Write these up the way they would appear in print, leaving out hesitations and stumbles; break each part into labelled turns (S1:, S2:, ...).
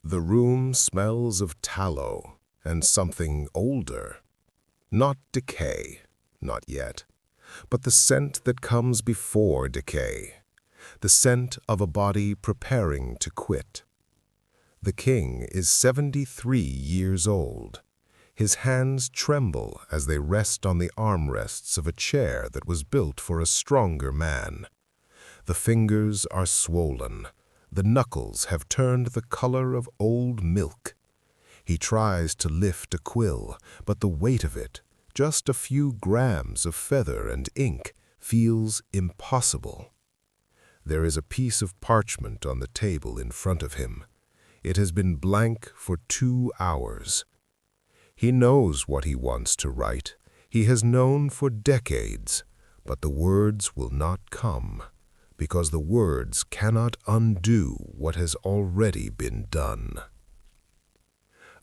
S1: The room smells of tallow and something older. Not decay, not yet, but the scent that comes before decay, the scent of a body preparing to quit. The king is 73 years old. His hands tremble as they rest on the armrests of a chair that was built for a stronger man. The fingers are swollen. The knuckles have turned the color of old milk. He tries to lift a quill, but the weight of it, just a few grams of feather and ink, feels impossible. There is a piece of parchment on the table in front of him. It has been blank for 2 hours. He knows what he wants to write. He has known for decades, but the words will not come, because the words cannot undo what has already been done.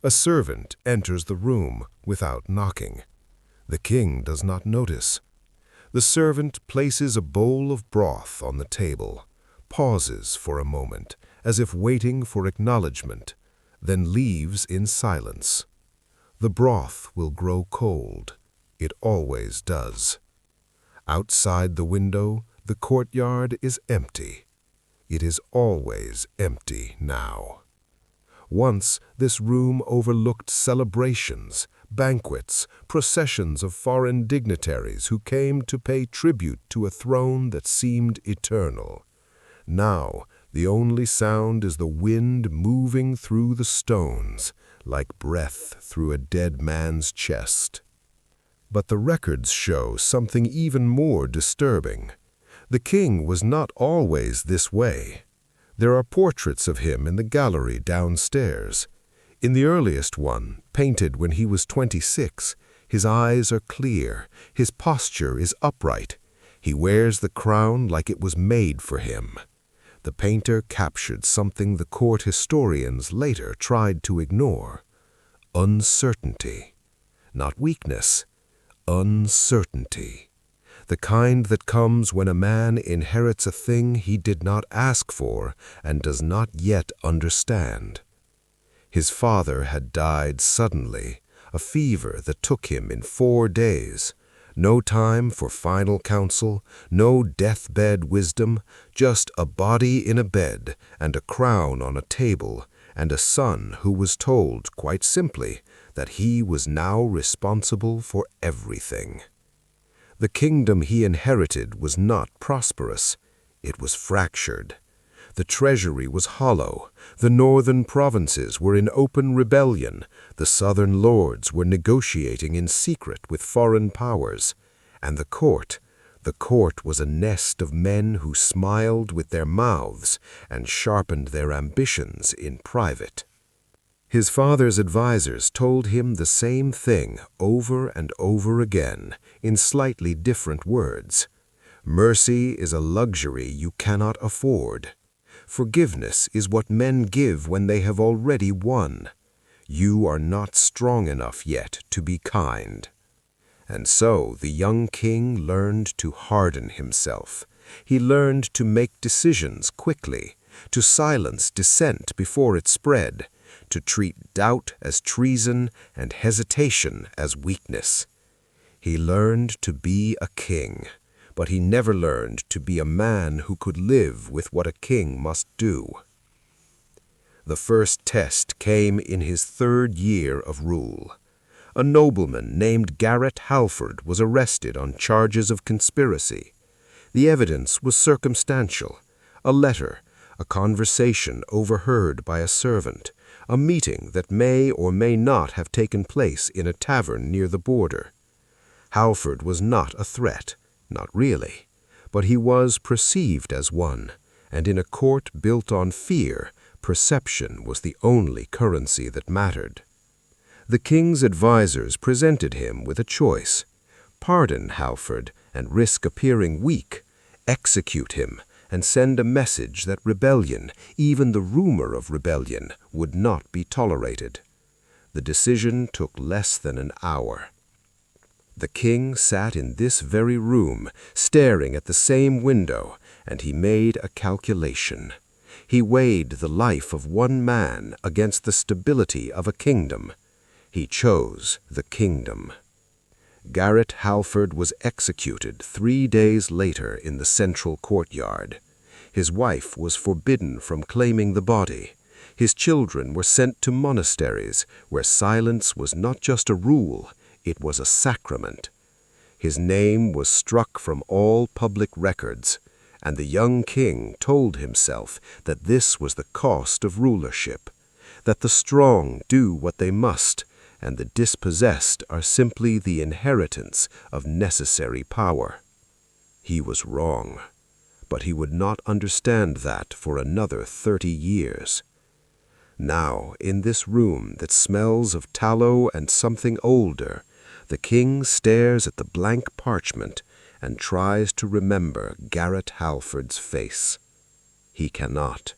S1: A servant enters the room without knocking. The king does not notice. The servant places a bowl of broth on the table, pauses for a moment, as if waiting for acknowledgement, then leaves in silence. The broth will grow cold. It always does. Outside the window, the courtyard is empty. It is always empty now. Once, this room overlooked celebrations, banquets, processions of foreign dignitaries who came to pay tribute to a throne that seemed eternal. Now, the only sound is the wind moving through the stones, like breath through a dead man's chest. But the records show something even more disturbing. The king was not always this way. There are portraits of him in the gallery downstairs. In the earliest one, painted when he was 26, his eyes are clear, his posture is upright. He wears the crown like it was made for him. The painter captured something the court historians later tried to ignore: uncertainty. Not weakness, uncertainty. The kind that comes when a man inherits a thing he did not ask for and does not yet understand. His father had died suddenly, a fever that took him in 4 days. No time for final counsel, no deathbed wisdom, just a body in a bed and a crown on a table, and a son who was told, quite simply, that he was now responsible for everything. The kingdom he inherited was not prosperous. It was fractured. The treasury was hollow. The northern provinces were in open rebellion. The southern lords were negotiating in secret with foreign powers. And the court was a nest of men who smiled with their mouths and sharpened their ambitions in private. His father's advisors told him the same thing over and over again, in slightly different words. Mercy is a luxury you cannot afford. Forgiveness is what men give when they have already won. You are not strong enough yet to be kind. And so the young king learned to harden himself. He learned to make decisions quickly, to silence dissent before it spread, to treat doubt as treason and hesitation as weakness. He learned to be a king, but he never learned to be a man who could live with what a king must do. The first test came in his 3rd year of rule. A nobleman named Garrett Halford was arrested on charges of conspiracy. The evidence was circumstantial: a letter, a conversation overheard by a servant, a meeting that may or may not have taken place in a tavern near the border. Halford was not a threat, not really, but he was perceived as one, and in a court built on fear, perception was the only currency that mattered. The king's advisers presented him with a choice: pardon Halford and risk appearing weak, execute him and send a message that rebellion, even the rumor of rebellion, would not be tolerated. The decision took less than an hour. The king sat in this very room, staring at the same window, and he made a calculation. He weighed the life of one man against the stability of a kingdom. He chose the kingdom. Garrett Halford was executed 3 days later in the central courtyard. His wife was forbidden from claiming the body. His children were sent to monasteries where silence was not just a rule, it was a sacrament. His name was struck from all public records, and the young king told himself that this was the cost of rulership, that the strong do what they must, and the dispossessed are simply the inheritance of necessary power. He was wrong, but he would not understand that for another 30 years. Now, in this room that smells of tallow and something older, the king stares at the blank parchment and tries to remember Garrett Halford's face. He cannot.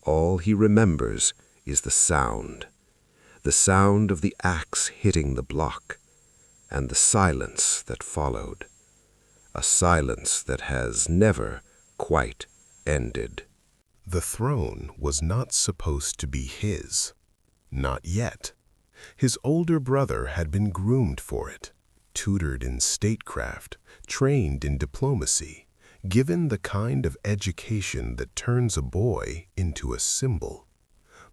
S1: All he remembers is the sound of the axe hitting the block, and the silence that followed. A silence that has never quite ended.
S2: The throne was not supposed to be his. Not yet. His older brother had been groomed for it, tutored in statecraft, trained in diplomacy, given the kind of education that turns a boy into a symbol.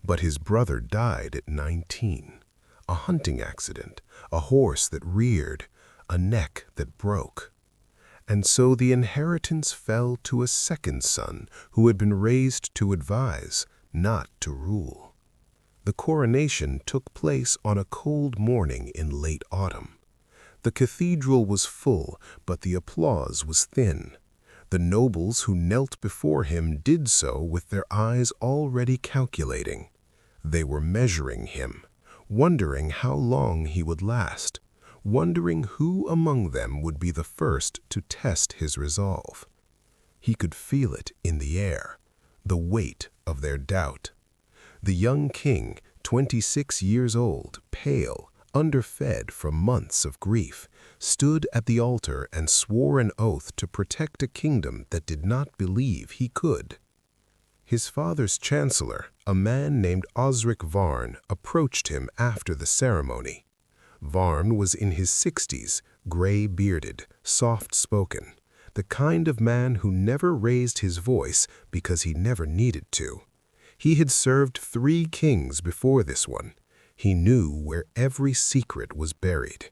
S2: But his brother died at 19. A hunting accident, a horse that reared, a neck that broke. And so the inheritance fell to a second son who had been raised to advise, not to rule. The coronation took place on a cold morning in late autumn. The cathedral was full, but the applause was thin. The nobles who knelt before him did so with their eyes already calculating. They were measuring him, wondering how long he would last, wondering who among them would be the first to test his resolve. He could feel it in the air, the weight of their doubt. The young king, 26 years old, pale, underfed from months of grief, stood at the altar and swore an oath to protect a kingdom that did not believe he could. His father's chancellor, a man named Osric Varn, approached him after the ceremony. Varn was in his 60s, gray-bearded, soft-spoken, the kind of man who never raised his voice because he never needed to. He had served 3 kings before this one. He knew where every secret was buried.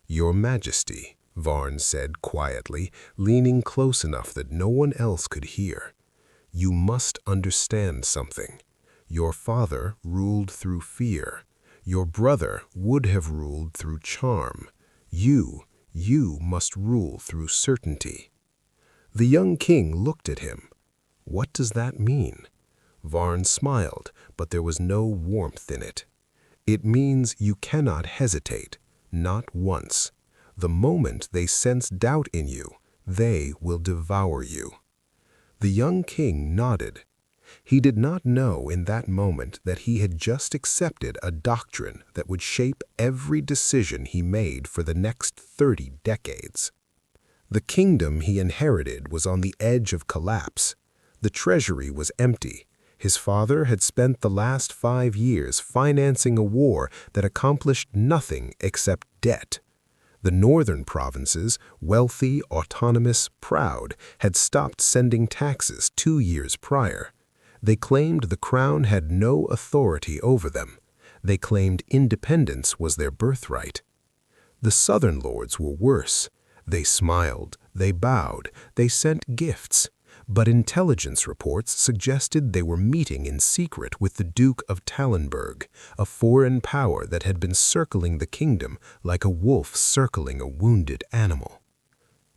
S2: "Your Majesty," Varn said quietly, leaning close enough that no one else could hear, "you must understand something. Your father ruled through fear. Your brother would have ruled through charm. You must rule through certainty." The young king looked at him. "What does that mean?" Varn smiled, but there was no warmth in it. "It means you cannot hesitate, not once. The moment they sense doubt in you, they will devour you." The young king nodded. He did not know in that moment that he had just accepted a doctrine that would shape every decision he made for the next 30 decades. The kingdom he inherited was on the edge of collapse. The treasury was empty. His father had spent the last 5 years financing a war that accomplished nothing except debt. The northern provinces, wealthy, autonomous, proud, had stopped sending taxes 2 years prior. They claimed the crown had no authority over them. They claimed independence was their birthright. The southern lords were worse. They smiled, they bowed, they sent gifts. But intelligence reports suggested they were meeting in secret with the Duke of Tallenberg, a foreign power that had been circling the kingdom like a wolf circling a wounded animal.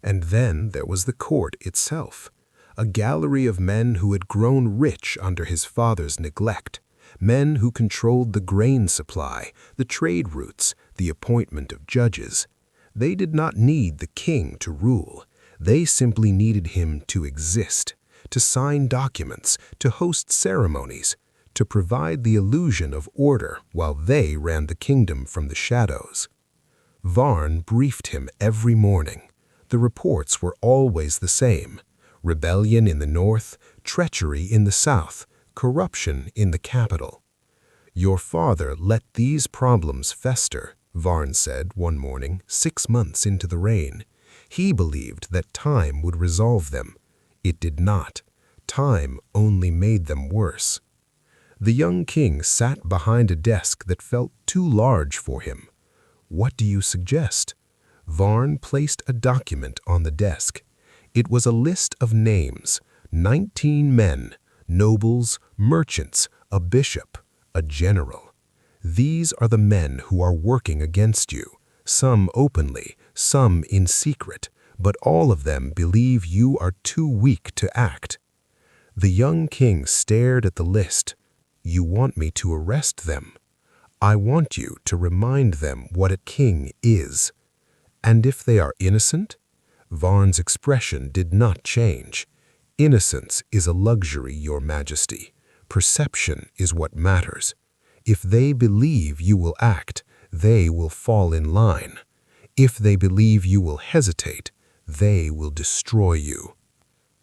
S2: And then there was the court itself, a gallery of men who had grown rich under his father's neglect, men who controlled the grain supply, the trade routes, the appointment of judges. They did not need the king to rule. They simply needed him to exist, to sign documents, to host ceremonies, to provide the illusion of order while they ran the kingdom from the shadows. Varn briefed him every morning. The reports were always the same.
S1: rebellion in the north, treachery in the south, corruption in the capital. "Your father let these problems fester," Varn said one morning, 6 months into the reign. "He believed that time would resolve them. It did not. Time only made them worse." The young king sat behind a desk that felt too large for him. "What do you suggest?" Varn placed a document on the desk. It was a list of names, 19 men, nobles, merchants, a bishop, a general. "These are the men who are working against you, some openly, some in secret, but all of them believe you are too weak to act." The young king stared at the list. "You want me to arrest them? I want you to remind them what a king is." "And if they are innocent?" Varn's expression did not change. "Innocence is a luxury, Your Majesty. Perception is what matters. If they believe you will act, they will fall in line. If they believe you will hesitate, they will destroy you."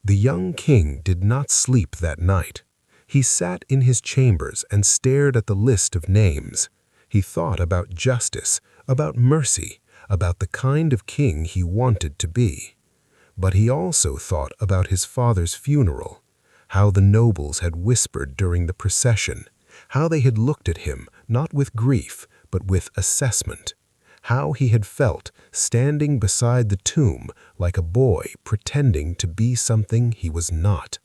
S1: The young king did not sleep that night. He sat in his chambers and stared at the list of names. He thought about justice, about mercy, about the kind of king he wanted to be. But he also thought about his father's funeral, how the nobles had whispered during the procession, how they had looked at him not with grief but with assessment, how he had felt standing beside the tomb like a boy pretending to be something he was not.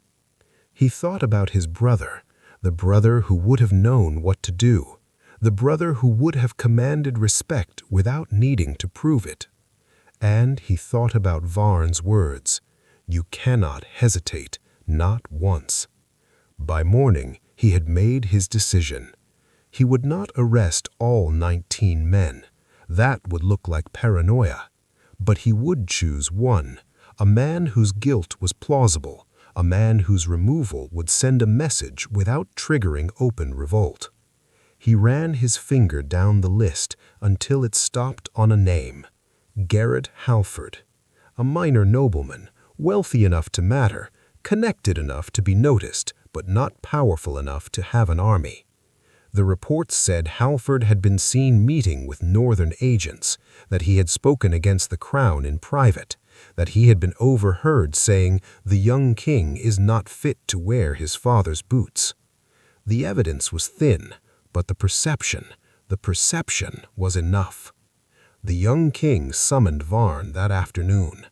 S1: He thought about his brother, the brother who would have known what to do, the brother who would have commanded respect without needing to prove it. And he thought about Varn's words, "You cannot hesitate, not once." By morning, he had made his decision. He would not arrest all 19 men. That would look like paranoia. But he would choose one, a man whose guilt was plausible, a man whose removal would send a message without triggering open revolt. He ran his finger down the list until it stopped on a name, Garrett Halford, a minor nobleman, wealthy enough to matter, connected enough to be noticed, but not powerful enough to have an army. The reports said Halford had been seen meeting with northern agents, that he had spoken against the crown in private, that he had been overheard saying, "The young king is not fit to wear his father's boots." The evidence was thin, but the perception was enough. The young king summoned Varn that afternoon.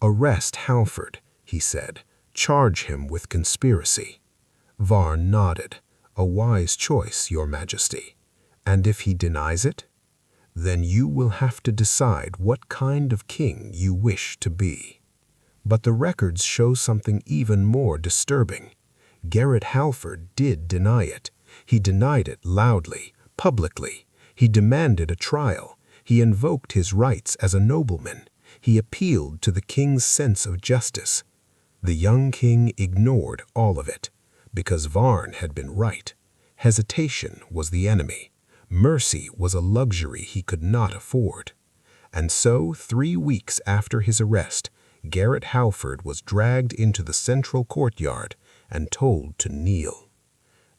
S1: "Arrest Halford," he said. "Charge him with conspiracy." Varn nodded. "A wise choice, Your Majesty." "And if he denies it?" "Then you will have to decide what kind of king you wish to be." But the records show something even more disturbing. Garrett Halford did deny it. He denied it loudly, publicly. He demanded a trial. He invoked his rights as a nobleman. He appealed to the king's sense of justice. The young king ignored all of it, because Varn had been right. Hesitation was the enemy. Mercy was a luxury he could not afford. And so, 3 weeks after his arrest, Garrett Halford was dragged into the central courtyard and told to kneel.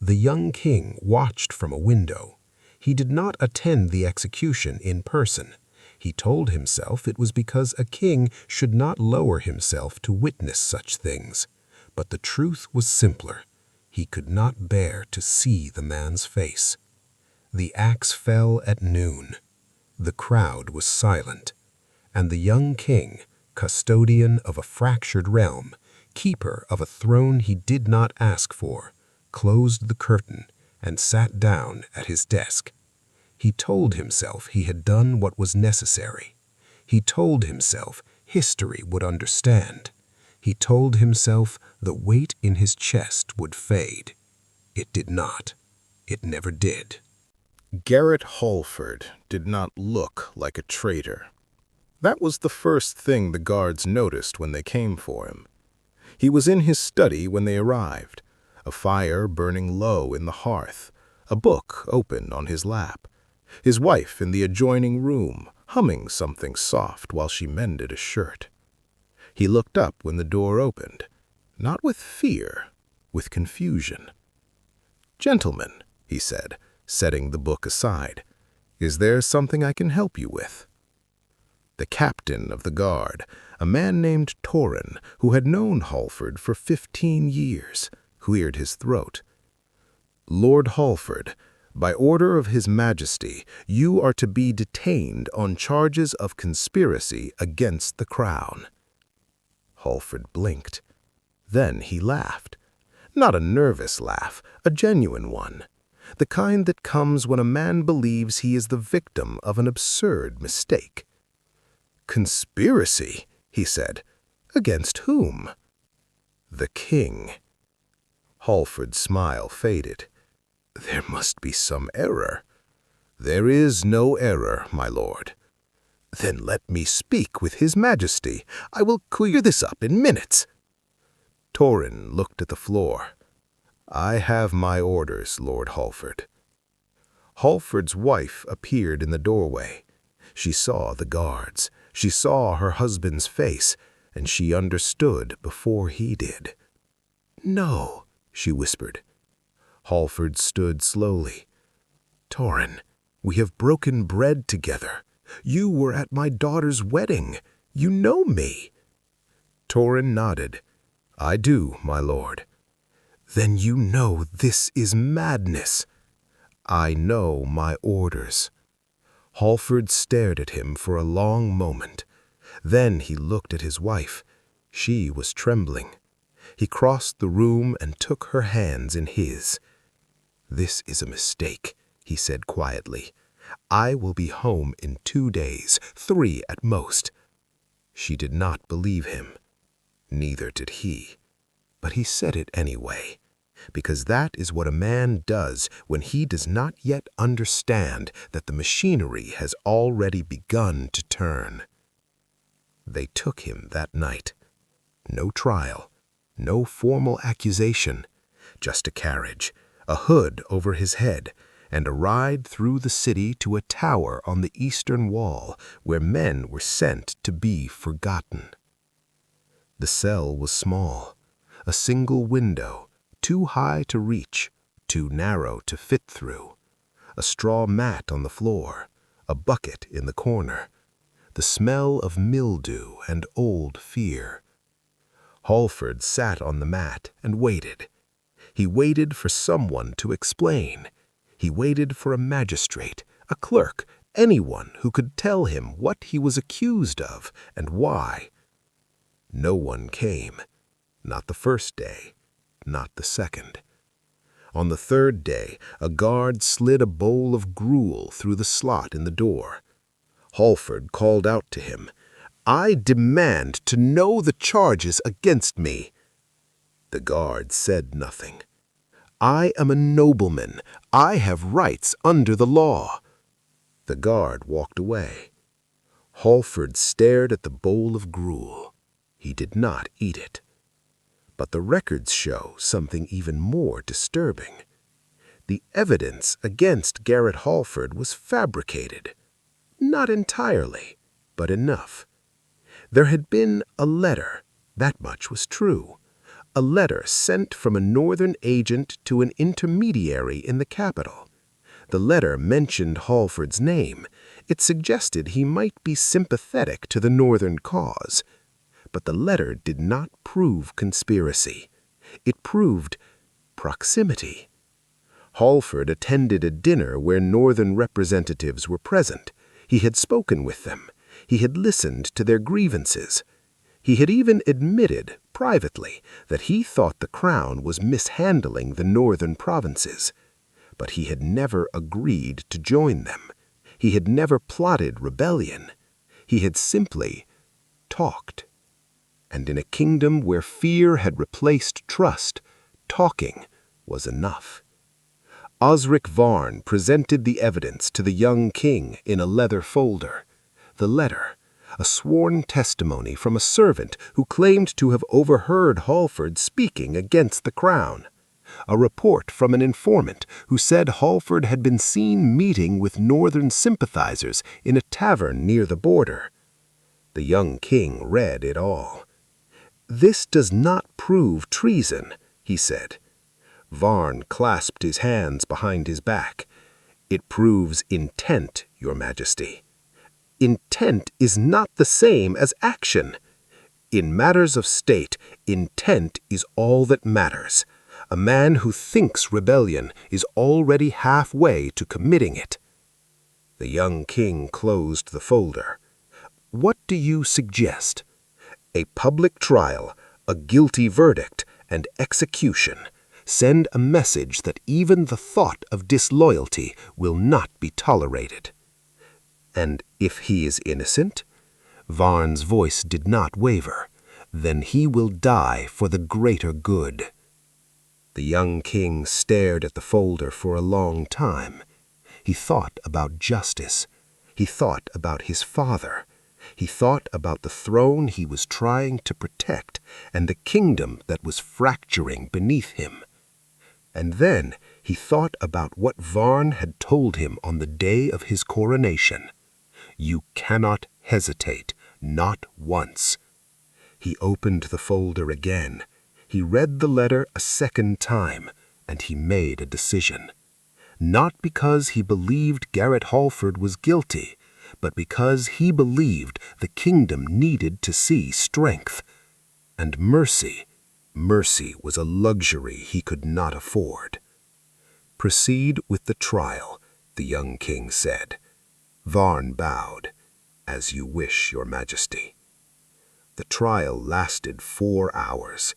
S1: The young king watched from a window. He did not attend the execution in person. He told himself it was because a king should not lower himself to witness such things. But the truth was simpler. He could not bear to see the man's face. The axe fell at noon. The crowd was silent. And the young king, custodian of a fractured realm, keeper of a throne he did not ask for, closed the curtain and sat down at his desk. He told himself he had done what was necessary. He told himself history would understand. He told himself the weight in his chest would fade. It did not. It never did.
S2: Garrett Halford did not look like a traitor. That was the first thing the guards noticed when they came for him. He was in his study when they arrived, a fire burning low in the hearth, a book open on his lap, his wife in the adjoining room, humming something soft while she mended a shirt. He looked up when the door opened. Not with fear, with confusion. "Gentlemen," he said, setting the book aside, "is there something I can help you with?" The captain of the guard, a man named Torin, who had known Halford for 15 years, cleared his throat. "Lord Halford, by order of His Majesty, you are to be detained on charges of conspiracy against the crown." Halford blinked. Then he laughed. Not a nervous laugh, a genuine one. The kind that comes when a man believes he is the victim of an absurd mistake. "Conspiracy," he said. "Against whom?" "The king." Halford's smile faded. "There must be some error." "There is no error, my lord." "Then let me speak with His Majesty. I will clear this up in minutes." Torin looked at the floor. "I have my orders, Lord Halford." Halford's wife appeared in the doorway. She saw the guards. She saw her husband's face, and she understood before he did. "No," she whispered. Halford stood slowly. "Torin, we have broken bread together. You were at my daughter's wedding. You know me." Torin nodded. "I do, my lord." "Then you know this is madness." "I know my orders." Halford stared at him for a long moment. Then he looked at his wife. She was trembling. He crossed the room and took her hands in his. "This is a mistake," he said quietly. "I will be home in 2 days, 3 at most." She did not believe him. Neither did he. But he said it anyway, because that is what a man does when he does not yet understand that the machinery has already begun to turn. They took him that night. No trial, no formal accusation, just a carriage, a hood over his head, and a ride through the city to a tower on the eastern wall where men were sent to be forgotten. The cell was small, a single window, too high to reach, too narrow to fit through, a straw mat on the floor, a bucket in the corner, the smell of mildew and old fear. Halford sat on the mat and waited. He waited for someone to explain. He waited for a magistrate, a clerk, anyone who could tell him what he was accused of and why. No one came. Not the first day, not the second. On the 3rd day, a guard slid a bowl of gruel through the slot in the door. Halford called out to him, "I demand to know the charges against me." The guard said nothing. "I am a nobleman. I have rights under the law." The guard walked away. Halford stared at the bowl of gruel. He did not eat it. But the records show something even more disturbing. The evidence against Garrett Halford was fabricated. Not entirely, but enough. There had been a letter, that much was true. A letter sent from a northern agent to an intermediary in the capital. The letter mentioned Halford's name. It suggested he might be sympathetic to the northern cause. But the letter did not prove conspiracy. It proved proximity. Halford attended a dinner where northern representatives were present. He had spoken with them. He had listened to their grievances. He had even admitted, privately, that he thought the crown was mishandling the northern provinces. But he had never agreed to join them. He had never plotted rebellion. He had simply talked. And in a kingdom where fear had replaced trust, talking was enough. Osric Varn presented the evidence to the young king in a leather folder. The letter, a sworn testimony from a servant who claimed to have overheard Halford speaking against the crown. A report from an informant who said Halford had been seen meeting with northern sympathizers in a tavern near the border. The young king read it all.
S1: "This does not prove treason," he said. Varn clasped his hands behind his back. "It proves intent, Your Majesty." "Intent is not the same as action. In matters of state, intent is all that matters. A man who thinks rebellion is already halfway to committing it." The young king closed the folder. "What do you suggest?" "A public trial, a guilty verdict, and execution. Send a message that even the thought of disloyalty will not be tolerated." "And if he is innocent?" Varn's voice did not waver. "Then he will die for the greater good." The young king stared at the folder for a long time. He thought about justice. He thought about his father. He thought about the throne he was trying to protect and the kingdom that was fracturing beneath him. And then he thought about what Varn had told him on the day of his coronation. "You cannot hesitate, not once." He opened the folder again. He read the letter a second time, and he made a decision. Not because he believed Garrett Halford was guilty, but because he believed the kingdom needed to see strength. And mercy was a luxury he could not afford. "Proceed with the trial," the young king said. Varn bowed. "As you wish, Your Majesty." The trial lasted 4 hours.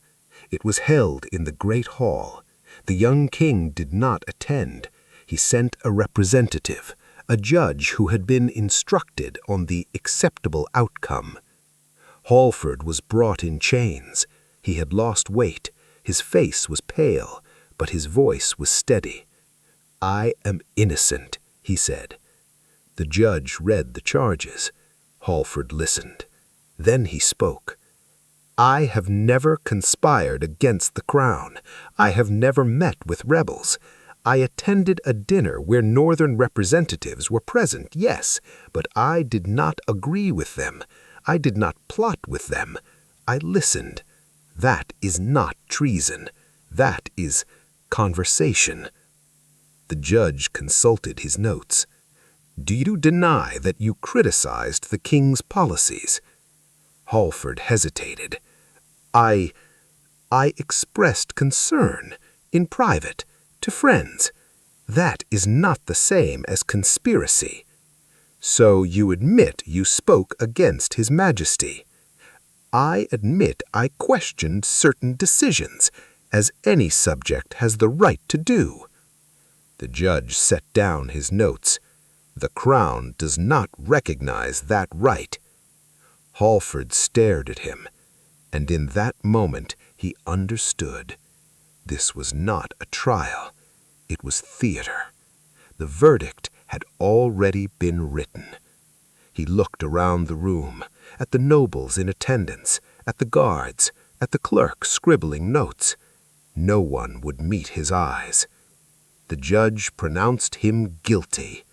S1: It was held in the great hall. The young king did not attend. He sent a representative, a judge who had been instructed on the acceptable outcome. Halford was brought in chains. He had lost weight. His face was pale, but his voice was steady. "I am innocent," he said. The judge read the charges. Halford listened. Then he spoke. "I have never conspired against the crown. I have never met with rebels. I attended a dinner where Northern representatives were present, yes, but I did not agree with them. I did not plot with them. I listened. That is not treason. That is conversation." The judge consulted his notes. "Do you deny that you criticized the king's policies?" Halford hesitated. I expressed concern, in private, to friends. That is not the same as conspiracy." "So you admit you spoke against His Majesty?" "I admit I questioned certain decisions, as any subject has the right to do." The judge set down his notes. "The Crown does not recognize that right." Halford stared at him, and in that moment he understood. This was not a trial. It was theater. The verdict had already been written. He looked around the room, at the nobles in attendance, at the guards, at the clerk scribbling notes. No one would meet his eyes. The judge pronounced him guilty.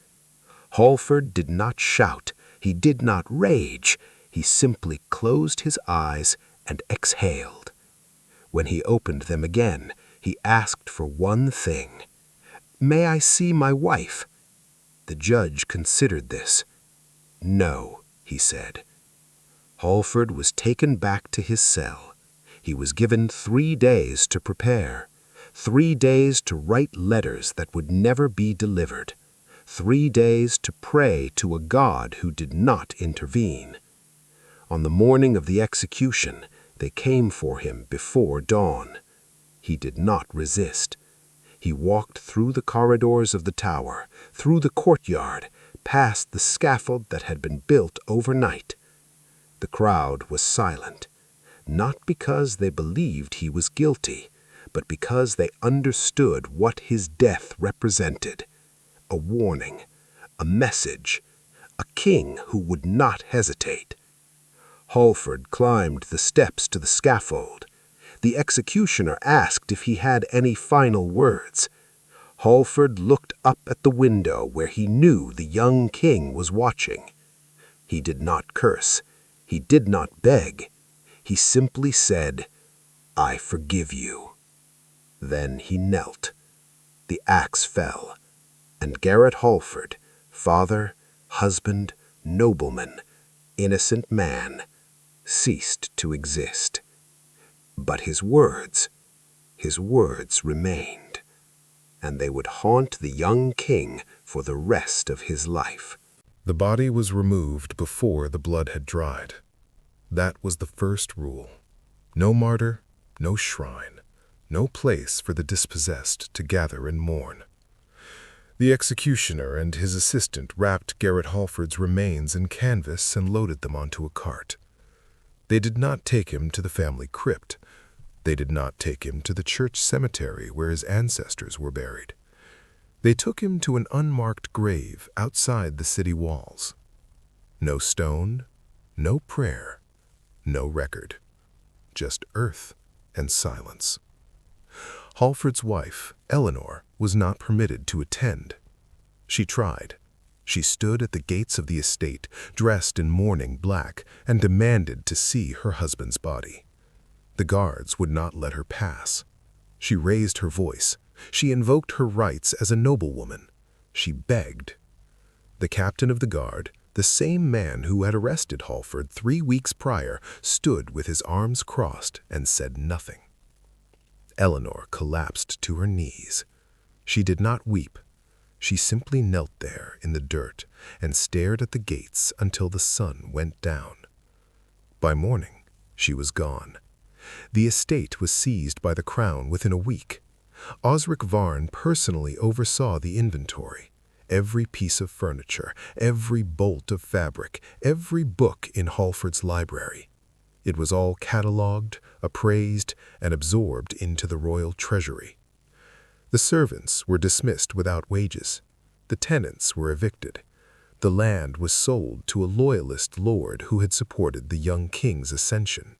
S1: Halford did not shout. He did not rage. He simply closed his eyes and exhaled. When he opened them again, he asked for one thing. "May I see my wife?" The judge considered this. "No," he said. Halford was taken back to his cell. He was given 3 days to prepare, 3 days to write letters that would never be delivered, 3 days to pray to a God who did not intervene. On the morning of the execution, they came for him before dawn. He did not resist. He walked through the corridors of the tower, through the courtyard, past the scaffold that had been built overnight. The crowd was silent, not because they believed he was guilty, but because they understood what his death represented. A warning, a message, a king who would not hesitate. Halford climbed the steps to the scaffold. The executioner asked if he had any final words. Halford looked up at the window where he knew the young king was watching. He did not curse. He did not beg. He simply said, "I forgive you." Then he knelt. The axe fell, and Garrett Halford, father, husband, nobleman, innocent man, ceased to exist. But his words remained, and they would haunt the young king for the rest of his life.
S2: The body was removed before the blood had dried. That was the first rule. No martyr, no shrine, no place for the dispossessed to gather and mourn. The executioner and his assistant wrapped Garrett Halford's remains in canvas and loaded them onto a cart. They did not take him to the family crypt. They did not take him to the church cemetery where his ancestors were buried. They took him to an unmarked grave outside the city walls. No stone, no prayer, no record. Just earth and silence. Halford's wife, Eleanor, was not permitted to attend. She tried. She stood at the gates of the estate, dressed in mourning black, and demanded to see her husband's body. The guards would not let her pass. She raised her voice. She invoked her rights as a noblewoman. She begged. The captain of the guard, the same man who had arrested Halford 3 weeks prior, stood with his arms crossed and said nothing. Eleanor collapsed to her knees. She did not weep. She simply knelt there in the dirt and stared at the gates until the sun went down. By morning, she was gone. The estate was seized by the crown within a week. Osric Varn personally oversaw the inventory. Every piece of furniture, every bolt of fabric, every book in Halford's library. It was all catalogued, appraised, and absorbed into the royal treasury. The servants were dismissed without wages. The tenants were evicted. The land was sold to a loyalist lord who had supported the young king's ascension.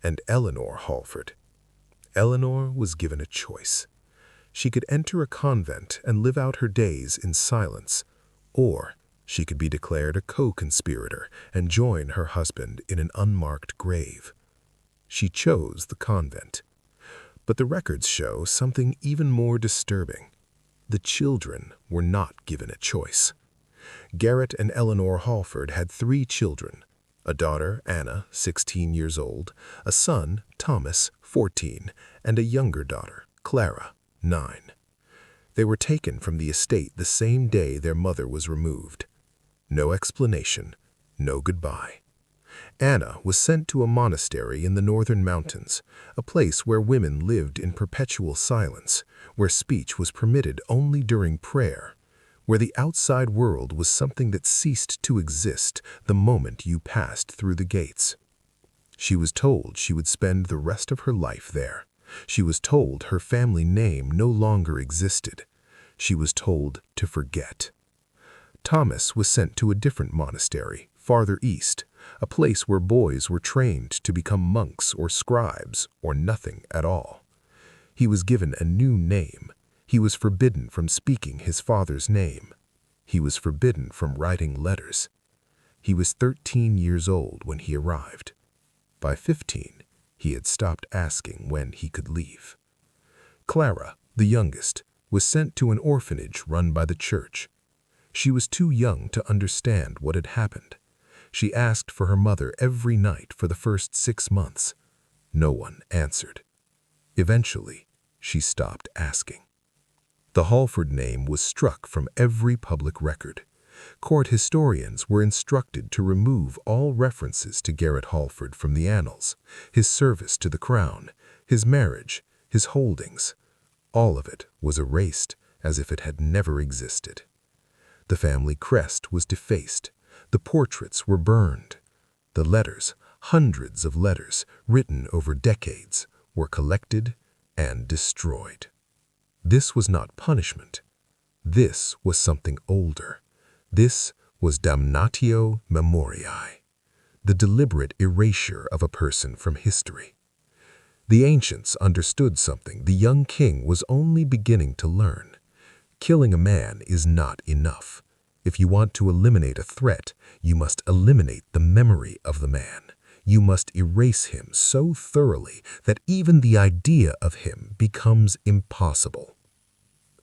S2: And Eleanor Halford. Eleanor was given a choice. She could enter a convent and live out her days in silence, or she could be declared a co-conspirator and join her husband in an unmarked grave. She chose the convent. But the records show something even more disturbing. The children were not given a choice. Garrett and Eleanor Halford had 3 children. A daughter, Anna, 16 years old, a son, Thomas, 14, and a younger daughter, Clara, 9. They were taken from the estate the same day their mother was removed. No explanation, no goodbye. Anna was sent to a monastery in the northern mountains, a place where women lived in perpetual silence, where speech was permitted only during prayer, where the outside world was something that ceased to exist the moment you passed through the gates. She was told she would spend the rest of her life there. She was told her family name no longer existed. She was told to forget. Thomas was sent to a different monastery, farther east, a place where boys were trained to become monks or scribes or nothing at all. He was given a new name. He was forbidden from speaking his father's name. He was forbidden from writing letters. He was 13 years old when he arrived. By 15, he had stopped asking when he could leave. Clara, the youngest, was sent to an orphanage run by the church. She was too young to understand what had happened. She asked for her mother every night for the first 6 months. No one answered. Eventually, she stopped asking. The Halford name was struck from every public record. Court historians were instructed to remove all references to Garrett Halford from the annals, his service to the crown, his marriage, his holdings. All of it was erased as if it had never existed. The family crest was defaced. The portraits were burned. The letters, hundreds of letters written over decades, were collected and destroyed. This was not punishment. This was something older. This was damnatio memoriae, the deliberate erasure of a person from history. The ancients understood something the young king was only beginning to learn. Killing a man is not enough. If you want to eliminate a threat, you must eliminate the memory of the man.
S1: You must erase him so thoroughly that even the idea of him becomes impossible.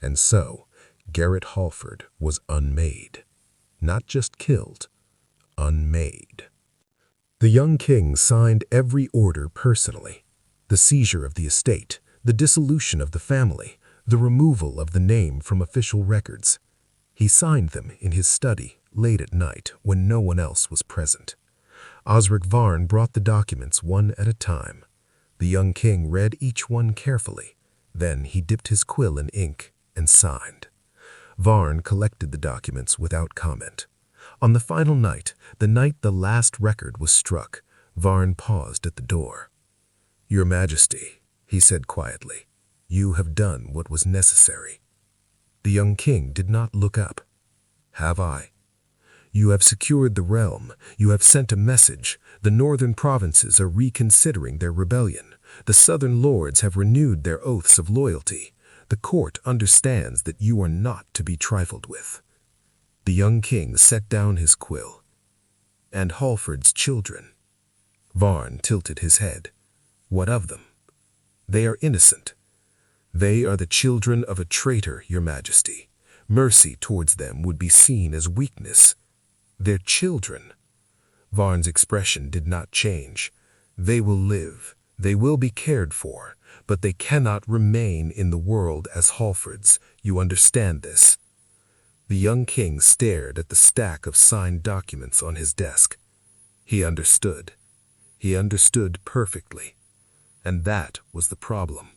S1: And so, Garrett Halford was unmade. Not just killed, unmade. The young king signed every order personally. The seizure of the estate, the dissolution of the family, the removal of the name from official records. He signed them in his study late at night when no one else was present. Osric Varn brought the documents one at a time. The young king read each one carefully. Then he dipped his quill in ink and signed. Varn collected the documents without comment. On the final night, the night the last record was struck, Varn paused at the door. "Your Majesty," he said quietly, "you have done what was necessary." The young king did not look up. "Have I?" "You have secured the realm. You have sent a message. The northern provinces are reconsidering their rebellion. The southern lords have renewed their oaths of loyalty. The court understands that you are not to be trifled with." The young king set down his quill. "And Halford's children?" Varn tilted his head. "What of them?" "They are innocent." "They are the children of a traitor, Your Majesty. Mercy towards them would be seen as weakness." "Their children?" Varn's expression did not change. "They will live. They will be cared for, but they cannot remain in the world as Halfords. You understand this?" The young king stared at the stack of signed documents on his desk. He understood. He understood perfectly. And that was the problem.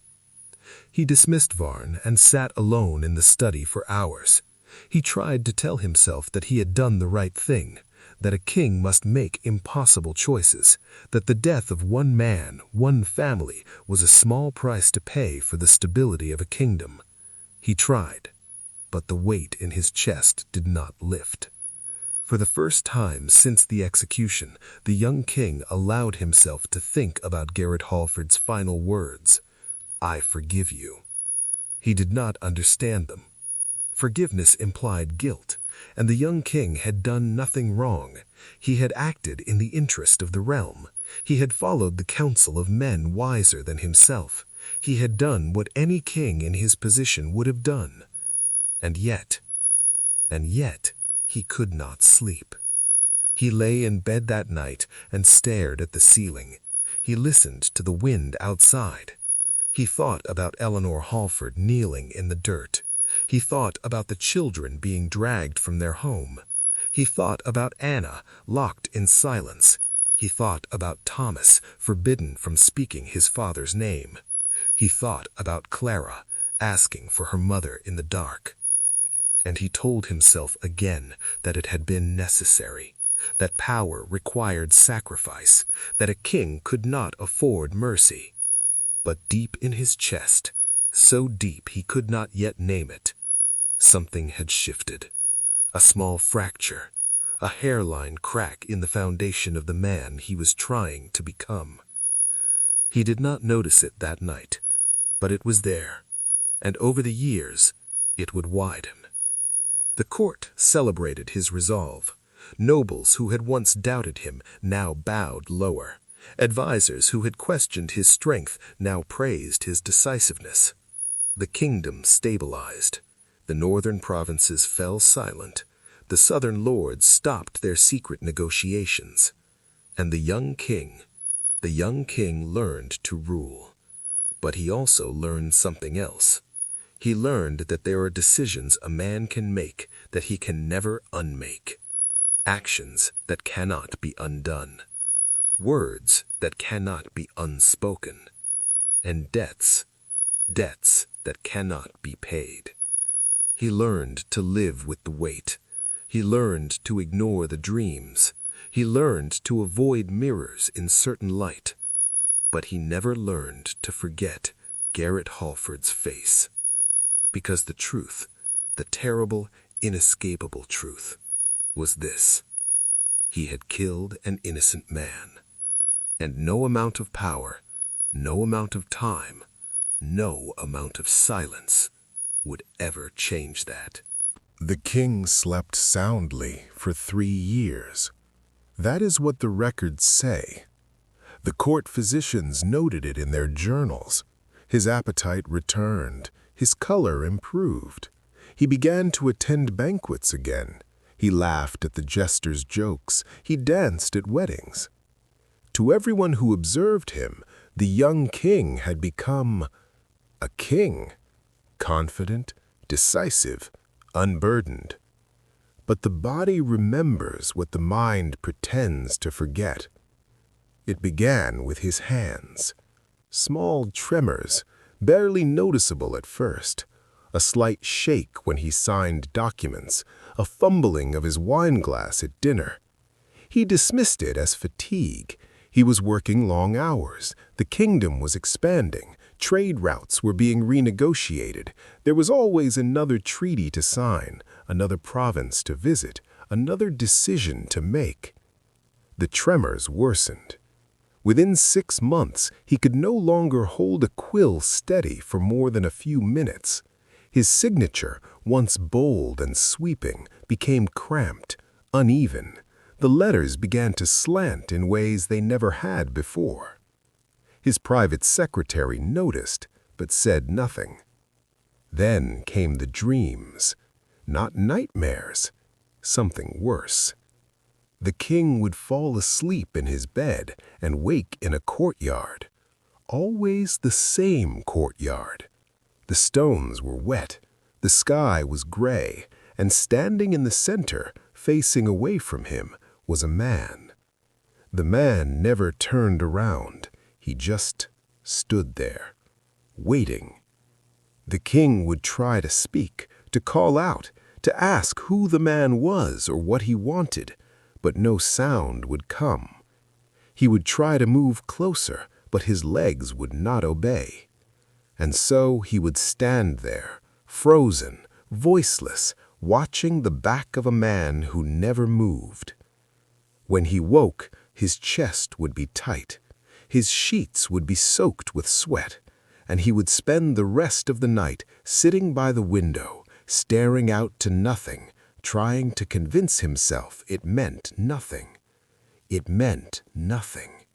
S1: He dismissed Varn and sat alone in the study for hours. He tried to tell himself that he had done the right thing, that a king must make impossible choices, that the death of one man, one family, was a small price to pay for the stability of a kingdom. He tried, but the weight in his chest did not lift. For the first time since the execution, the young king allowed himself to think about Garrett Halford's final words, "I forgive you." He did not understand them. Forgiveness implied guilt, and the young king had done nothing wrong. He had acted in the interest of the realm. He had followed the counsel of men wiser than himself. He had done what any king in his position would have done. And yet, he could not sleep. He lay in bed that night and stared at the ceiling. He listened to the wind outside. He thought about Eleanor Halford kneeling in the dirt. He thought about the children being dragged from their home. He thought about Anna, locked in silence. He thought about Thomas, forbidden from speaking his father's name. He thought about Clara, asking for her mother in the dark. And he told himself again that it had been necessary, that power required sacrifice, that a king could not afford mercy. But deep in his chest, so deep he could not yet name it, something had shifted. A small fracture, a hairline crack in the foundation of the man he was trying to become. He did not notice it that night, but it was there, and over the years it would widen. The court celebrated his resolve. Nobles who had once doubted him now bowed lower. Advisors who had questioned his strength now praised his decisiveness. The kingdom stabilized. The northern provinces fell silent. The southern lords stopped their secret negotiations. And the young king learned to rule. But he also learned something else. He learned that there are decisions a man can make that he can never unmake. Actions that cannot be undone. Words that cannot be unspoken. And debts that cannot be paid. He learned to live with the weight. He learned to ignore the dreams. He learned to avoid mirrors in certain light. But he never learned to forget Garrett Halford's face. Because the truth, the terrible, inescapable truth, was this. He had killed an innocent man. And no amount of power, no amount of time, no amount of silence would ever change that.
S2: The king slept soundly for 3 years. That is what the records say. The court physicians noted it in their journals. His appetite returned. His color improved. He began to attend banquets again. He laughed at the jesters' jokes. He danced at weddings. To everyone who observed him, the young king had become a king, confident, decisive, unburdened. But the body remembers what the mind pretends to forget. It began with his hands. Small tremors, barely noticeable at first. A slight shake when he signed documents, a fumbling of his wineglass at dinner. He dismissed it as fatigue. He was working long hours. The kingdom was expanding. Trade routes were being renegotiated. There was always another treaty to sign, another province to visit, another decision to make. The tremors worsened. Within 6 months, he could no longer hold a quill steady for more than a few minutes. His signature, once bold and sweeping, became cramped, uneven. The letters began to slant in ways they never had before. His private secretary noticed, but said nothing. Then came the dreams. Not nightmares, something worse. The king would fall asleep in his bed and wake in a courtyard. Always the same courtyard. The stones were wet, the sky was gray, and standing in the center, facing away from him, was a man. The man never turned around. He just stood there, waiting. The king would try to speak, to call out, to ask who the man was or what he wanted, but no sound would come. He would try to move closer, but his legs would not obey. And so he would stand there, frozen, voiceless, watching the back of a man who never moved. When he woke, his chest would be tight. His sheets would be soaked with sweat, and he would spend the rest of the night sitting by the window, staring out to nothing, trying to convince himself it meant nothing. It meant nothing.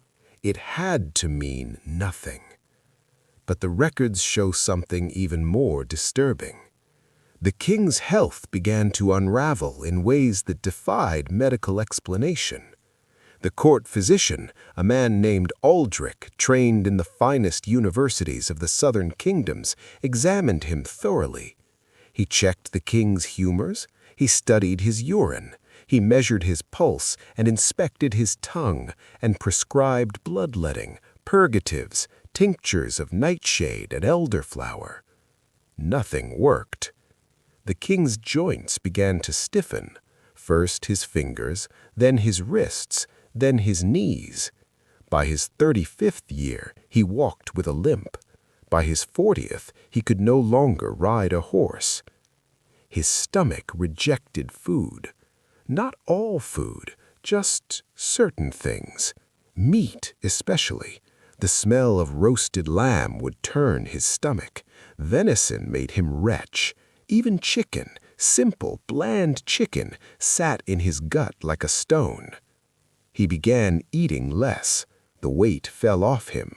S2: It had to mean nothing. But the records show something even more disturbing. The king's health began to unravel in ways that defied medical explanation. The court physician, a man named Aldrich, trained in the finest universities of the southern kingdoms, examined him thoroughly. He checked the king's humors, he studied his urine, he measured his pulse and inspected his tongue, and prescribed bloodletting, purgatives, tinctures of nightshade and elderflower. Nothing worked. The king's joints began to stiffen, first his fingers, then his wrists, then his knees. By his 35th year, he walked with a limp. By his 40th, he could no longer ride a horse. His stomach rejected food. Not all food, just certain things. Meat especially. The smell of roasted lamb would turn his stomach. Venison made him retch. Even chicken, simple, bland chicken, sat in his gut like a stone. He began eating less. The weight fell off him.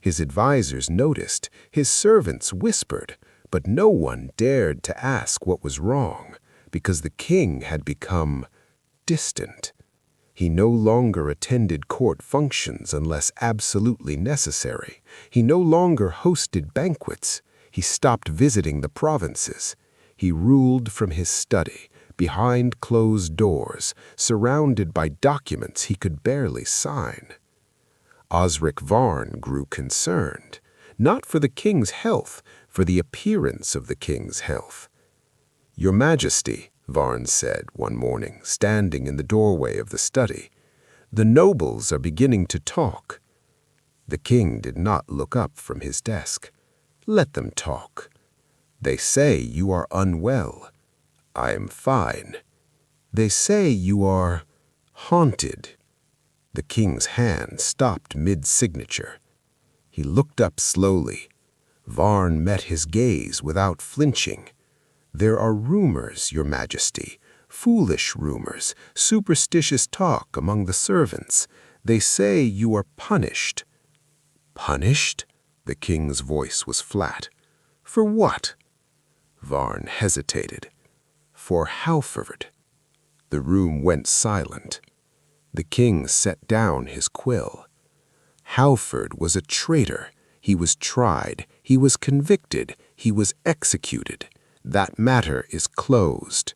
S2: His advisors noticed, his servants whispered, but no one dared to ask what was wrong, because the king had become distant. He no longer attended court functions unless absolutely necessary. He no longer hosted banquets. He stopped visiting the provinces. He ruled from his study, behind closed doors, surrounded by documents he could barely sign. Osric Varn grew concerned, not for the king's health, for the appearance of the king's health. "Your Majesty," Varn said one morning, standing in the doorway of the study, "the nobles are beginning to talk." The king did not look up from his desk. "Let them talk. They say you are unwell. I am fine. They say you are haunted." The king's hand stopped mid-signature. He looked up slowly. Varn met his gaze without flinching. "There are rumors, Your Majesty, foolish rumors, superstitious talk among the servants.
S1: They say you are punished." "Punished?" The king's voice was flat. "For what?" Varn hesitated. "For Halford." The room went silent. The king set down his quill. Halford was a traitor. He was tried, he was convicted, he was executed. That matter is closed.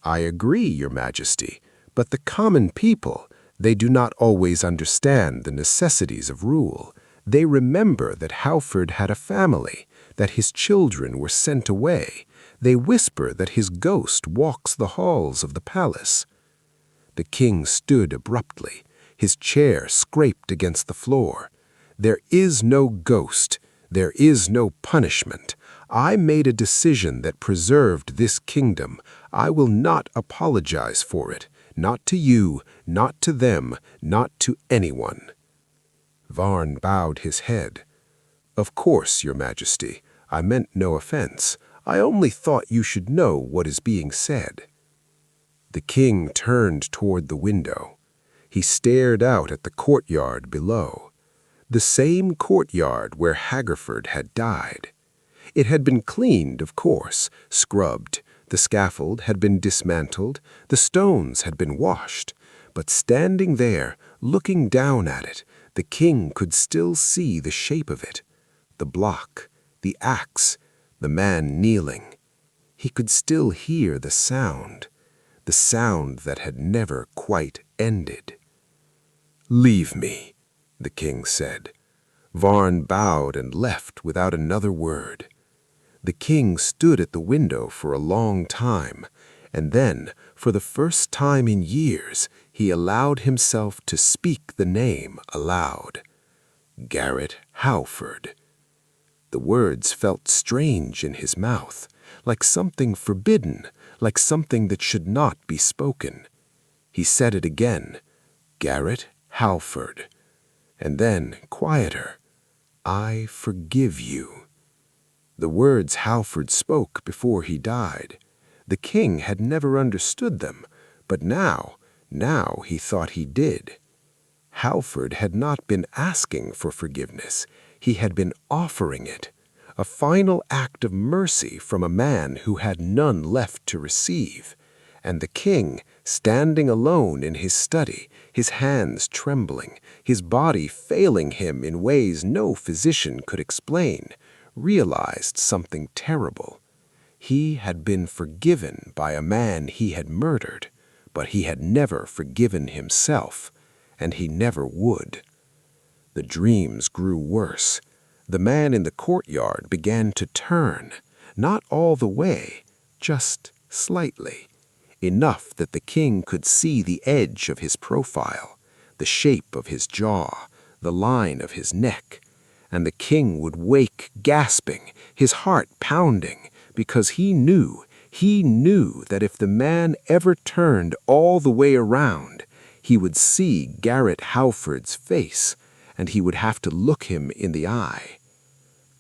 S1: "I agree, Your Majesty, but the common people, they do not always understand the necessities of rule. They remember that Halford had a family, that his children were sent away. They whisper that his ghost walks the halls of the palace." The king stood abruptly. His chair scraped against the floor. "There is no ghost. There is no punishment. I made a decision that preserved this kingdom. I will not apologize for it. Not to you, not to them, not to anyone." Varn bowed his head. "Of course, Your Majesty. I meant no offense. I only thought you should know what is being said." The king turned toward the window. He stared out at the courtyard below. The same courtyard where Hagerford had died. It had been cleaned, of course, scrubbed. The scaffold had been dismantled. The stones had been washed. But standing there, looking down at it, the king could still see the shape of it. The block, the axe, the man kneeling. He could still hear the sound that had never quite ended. "Leave me," the king said. Varn bowed and left without another word. The king stood at the window for a long time, and then, for the first time in years, he allowed himself to speak the name aloud. Garrett Halford. The words felt strange in his mouth, like something forbidden, like something that should not be spoken. He said it again, "Garrett Halford," and then, quieter, "I forgive you." The words Halford spoke before he died. The king had never understood them, but now he thought he did. Halford had not been asking for forgiveness. He had been offering it, a final act of mercy from a man who had none left to receive. And the king, standing alone in his study, his hands trembling, his body failing him in ways no physician could explain, realized something terrible. He had been forgiven by a man he had murdered, but he had never forgiven himself, and he never would. The dreams grew worse. The man in the courtyard began to turn, not all the way, just slightly, enough that the king could see the edge of his profile, the shape of his jaw, the line of his neck, and the king would wake gasping, his heart pounding, because he knew that if the man ever turned all the way around, he would see Garrett Halford's face, and he would have to look him in the eye.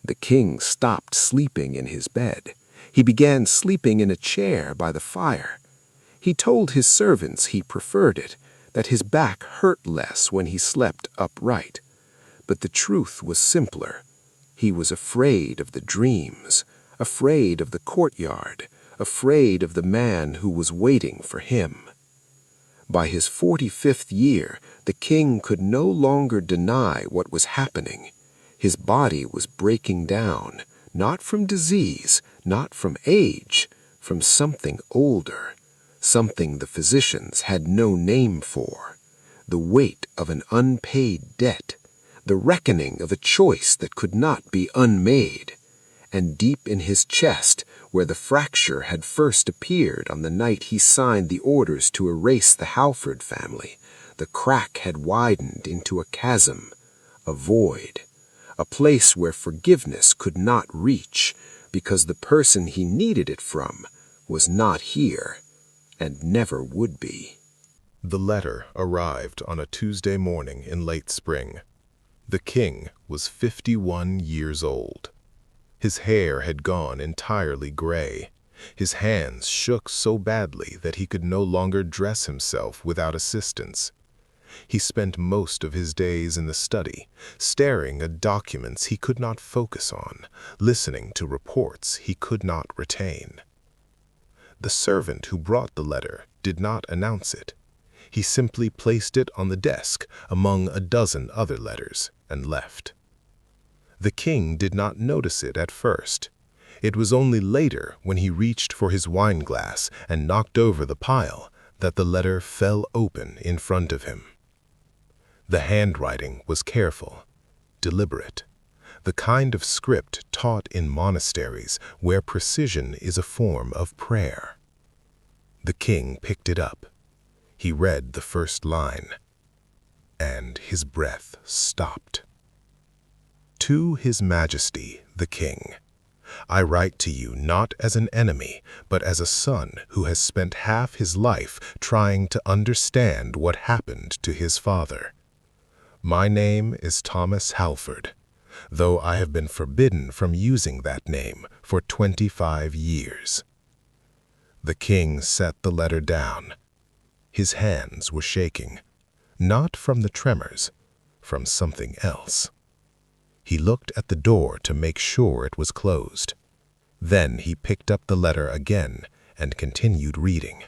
S1: The king stopped sleeping in his bed. He began sleeping in a chair by the fire. He told his servants he preferred it, that his back hurt less when he slept upright. But the truth was simpler. He was afraid of the dreams, afraid of the courtyard, afraid of the man who was waiting for him. By his 45th year, the king could no longer deny what was happening. His body was breaking down, not from disease, not from age, from something older, something the physicians had no name for, the weight of an unpaid debt, the reckoning of a choice that could not be unmade. And deep in his chest, where the fracture had first appeared on the night he signed the orders to erase the Halford family, the crack had widened into a chasm, a void, a place where forgiveness could not reach, because the person he needed it from was not here, and never would be.
S2: The letter arrived on a Tuesday morning in late spring. The king was 51 years old. His hair had gone entirely gray. His hands shook so badly that he could no longer dress himself without assistance. He spent most of his days in the study, staring at documents he could not focus on, listening to reports he could not retain. The servant who brought the letter did not announce it. He simply placed it on the desk among a dozen other letters and left. The king did not notice it at first. It was only later, when he reached for his wineglass and knocked over the pile, that the letter fell open in front of him. The handwriting was careful, deliberate, the kind of script taught in monasteries where precision is a form of prayer. The king picked it up. He read the first line, and his breath stopped. To His Majesty, the King, I write to you not as an enemy, but as a son who has spent half his life trying to understand what happened to his father. My name is Thomas Halford, though I have been forbidden from using that name for 25 years. The king set the letter down. His hands were shaking, not from the tremors, from something else. He looked at the door to make sure it was closed. Then he picked up the letter again and continued reading.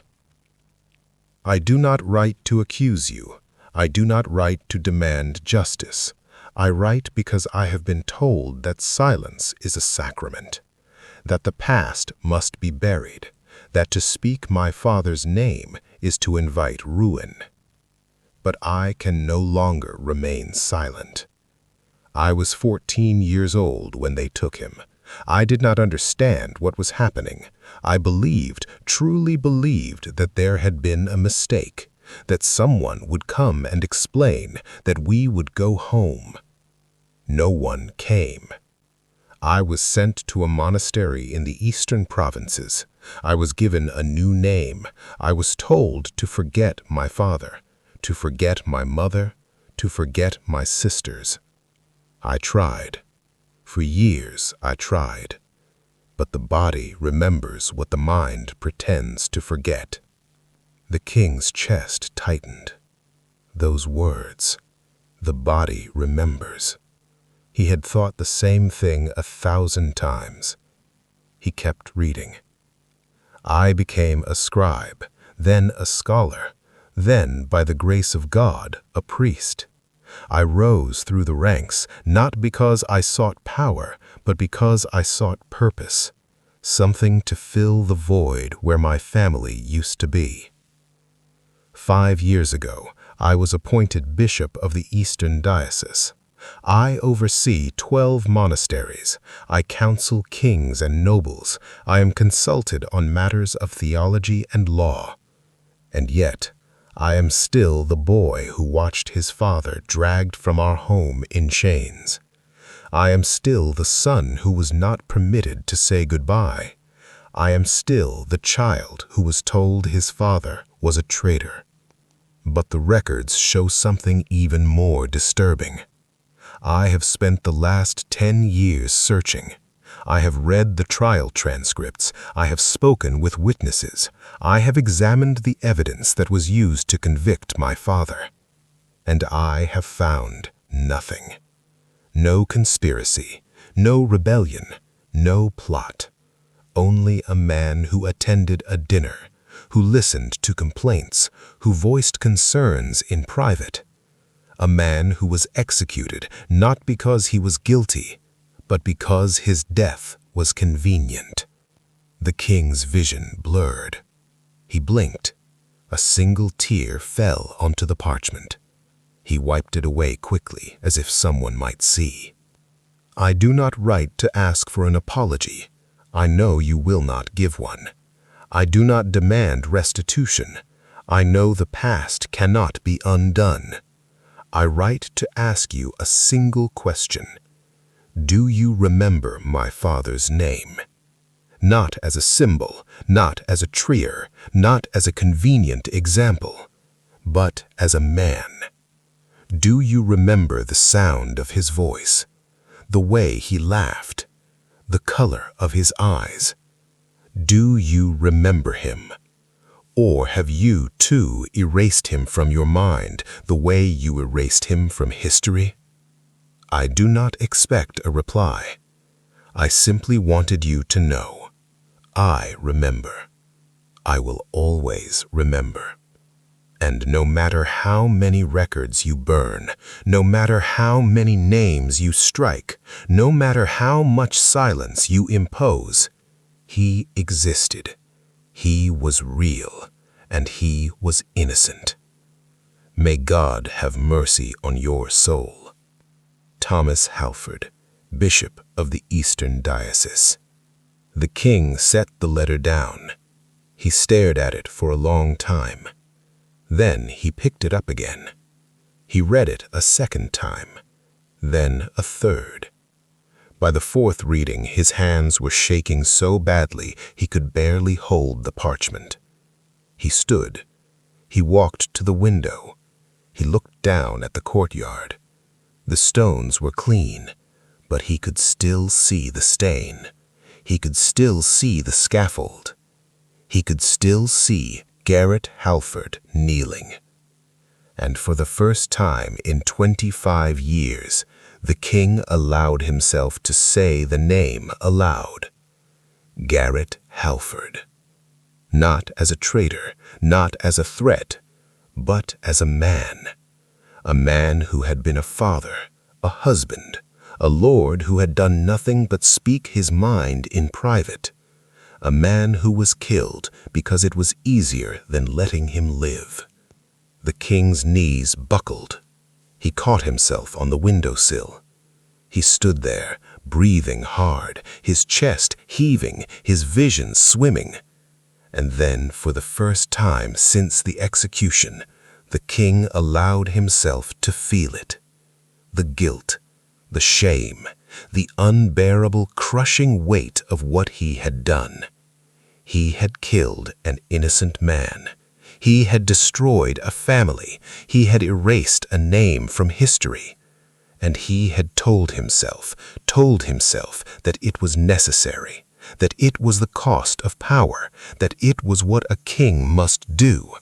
S2: I do not write to accuse you. I do not write to demand justice. I write because I have been told that silence is a sacrament, that the past must be buried, that to speak my father's name is to invite ruin. But I can no longer remain silent. I was 14 years old when they took him. I did not understand what was happening. I believed, truly believed, that there had been a mistake, that someone would come and explain, that we would go home. No one came. I was sent to a monastery in the eastern provinces. I was given a new name. I was told to forget my father, to forget my mother, to forget my sisters. I tried. For years I tried. But the body remembers what the mind pretends to forget. The king's chest tightened. Those words, the body remembers. He had thought the same thing 1,000 times. He kept reading. I became a scribe, then a scholar, then, by the grace of God, a priest. I rose through the ranks, not because I sought power, but because I sought purpose, something to fill the void where my family used to be. 5 years ago, I was appointed bishop of the Eastern Diocese. I oversee 12 monasteries. I counsel kings and nobles. I am consulted on matters of theology and law. And yet, I am still the boy who watched his father dragged from our home in chains. I am still the son who was not permitted to say goodbye. I am still the child who was told his father was a traitor. But the records show something even more disturbing. I have spent the last 10 years searching. I have read the trial transcripts. I have spoken with witnesses. I have examined the evidence that was used to convict my father. And I have found nothing. No conspiracy, no rebellion, no plot. Only a man who attended a dinner, who listened to complaints, who voiced concerns in private. A man who was executed not because he was guilty, but because his death was convenient. The king's vision blurred. He blinked. A single tear fell onto the parchment. He wiped it away quickly, as if someone might see. I do not write to ask for an apology. I know you will not give one. I do not demand restitution. I know the past cannot be undone. I write to ask you a single question. Do you remember my father's name? Not as a symbol, not as a trier, not as a convenient example, but as a man. Do you remember the sound of his voice, the way he laughed, the color of his eyes? Do you remember him? Or have you too erased him from your mind the way you erased him from history? I do not expect a reply. I simply wanted you to know. I remember. I will always remember. And no matter how many records you burn, no matter how many names you strike, no matter how much silence you impose, he existed. He was real, and he was innocent. May God have mercy on your soul. Thomas Halford, Bishop of the Eastern Diocese. The king set the letter down. He stared at it for a long time. Then he picked it up again. He read it a second time, then a third. By the fourth reading, his hands were shaking so badly he could barely hold the parchment. He stood. He walked to the window. He looked down at the courtyard. The stones were clean, but he could still see the stain. He could still see the scaffold. He could still see Garrett Halford kneeling. And for the first time in 25 years, the king allowed himself to say the name aloud. Garrett Halford. Not as a traitor, not as a threat, but as a man. A man who had been a father, a husband, a lord who had done nothing but speak his mind in private. A man who was killed because it was easier than letting him live. The king's knees buckled. He caught himself on the windowsill. He stood there, breathing hard, his chest heaving, his vision swimming. And then, for the first time since the execution, the king allowed himself to feel it. The guilt, the shame, the unbearable, crushing weight of what he had done. He had killed an innocent man. He had destroyed a family. He had erased a name from history. And he had told himself that it was necessary, that it was the cost of power, that it was what a king must do.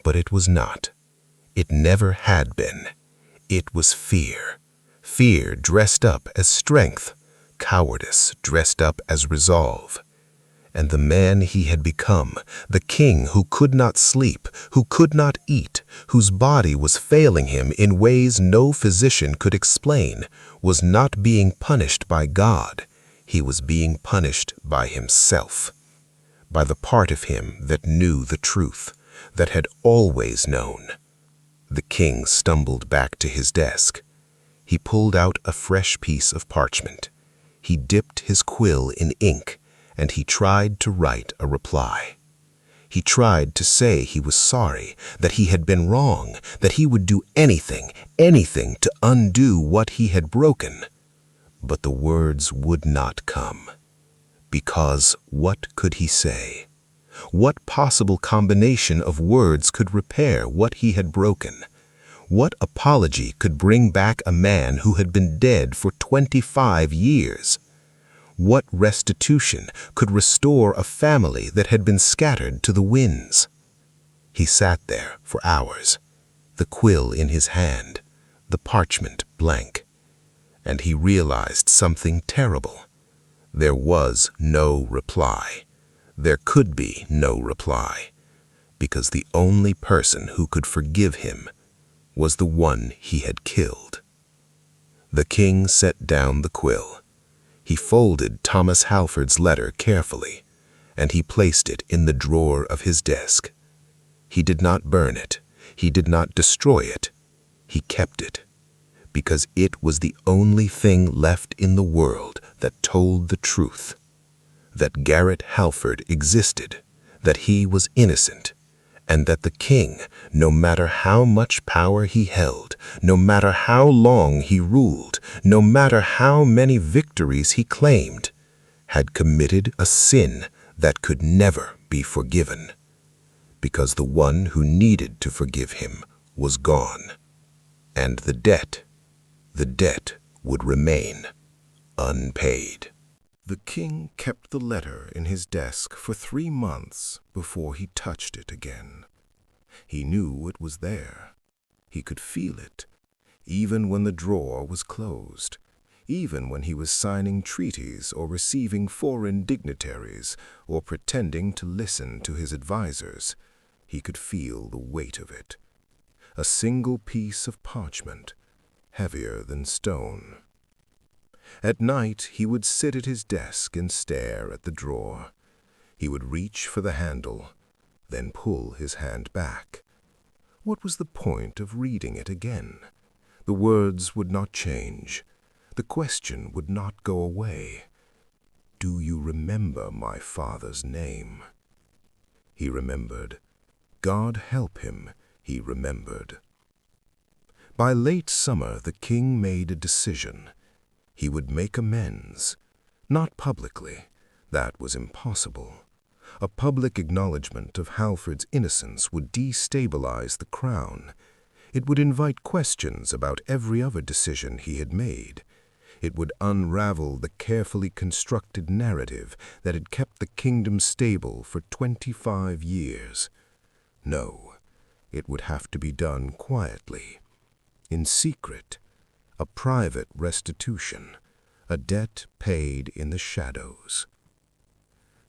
S2: But it was not. It never had been. It was fear. Fear dressed up as strength, cowardice dressed up as resolve. And the man he had become, the king who could not sleep, who could not eat, whose body was failing him in ways no physician could explain, was not being punished by God. He was being punished by himself, by the part of him that knew the truth, that had always known. The king stumbled back to his desk. He pulled out a fresh piece of parchment. He dipped his quill in ink, and he tried to write a reply. He tried to say he was sorry, that he had been wrong, that he would do anything to undo what he had broken. But the words would not come. Because what could he say? What possible combination of words could repair what he had broken? What apology could bring back a man who had been dead for 25 years? What restitution could restore a family that had been scattered to the winds? He sat there for hours, the quill in his hand, the parchment blank. And he realized something terrible. There was no reply. There could be no reply, because the only person who could forgive him was the one he had killed. The king set down the quill. He folded Thomas Halford's letter carefully, and he placed it in the drawer of his desk. He did not burn it. He did not destroy it. He kept it, because it was the only thing left in the world that told the truth, that Garrett Halford existed, that he was innocent, and that the king, no matter how much power he held, no matter how long he ruled, no matter how many victories he claimed, had committed a sin that could never be forgiven, because the one who needed to forgive him was gone, and the debt would remain unpaid. The king kept the letter in his desk for 3 months before he touched it again. He knew it was there. He could feel it, even when the drawer was closed, even when he was signing treaties or receiving foreign dignitaries or pretending to listen to his advisors. He could feel the weight of it. A single piece of parchment, heavier than stone. At night, he would sit at his desk and stare at the drawer. He would reach for the handle, then pull his hand back. What was the point of reading it again? The words would not change. The question would not go away. Do you remember my father's name? He remembered. God help him, he remembered. By late summer, the king made a decision. He would make amends. Not publicly. That was impossible. A public acknowledgment of Halford's innocence would destabilize the crown. It would invite questions about every other decision he had made. It would unravel the carefully constructed narrative that had kept the kingdom stable for 25 years. No, it would have to be done quietly, in secret, a private restitution, a debt paid in the shadows.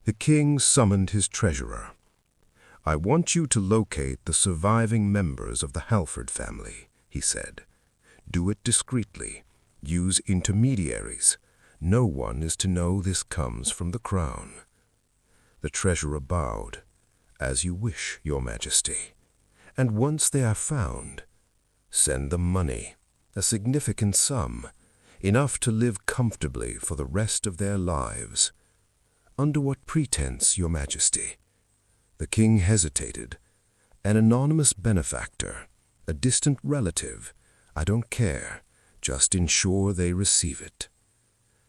S2: The king summoned his treasurer. "I want you to locate the surviving members of the Halford family," he said. "Do it discreetly. Use intermediaries. No one is to know this comes from the crown." The treasurer bowed. "As you wish, your majesty. And once they are found, send them money, a significant sum, enough to live comfortably for the rest of their lives." "Under what pretense, your majesty?" The king hesitated. "An anonymous benefactor, a distant relative. I don't care. Just ensure they receive it."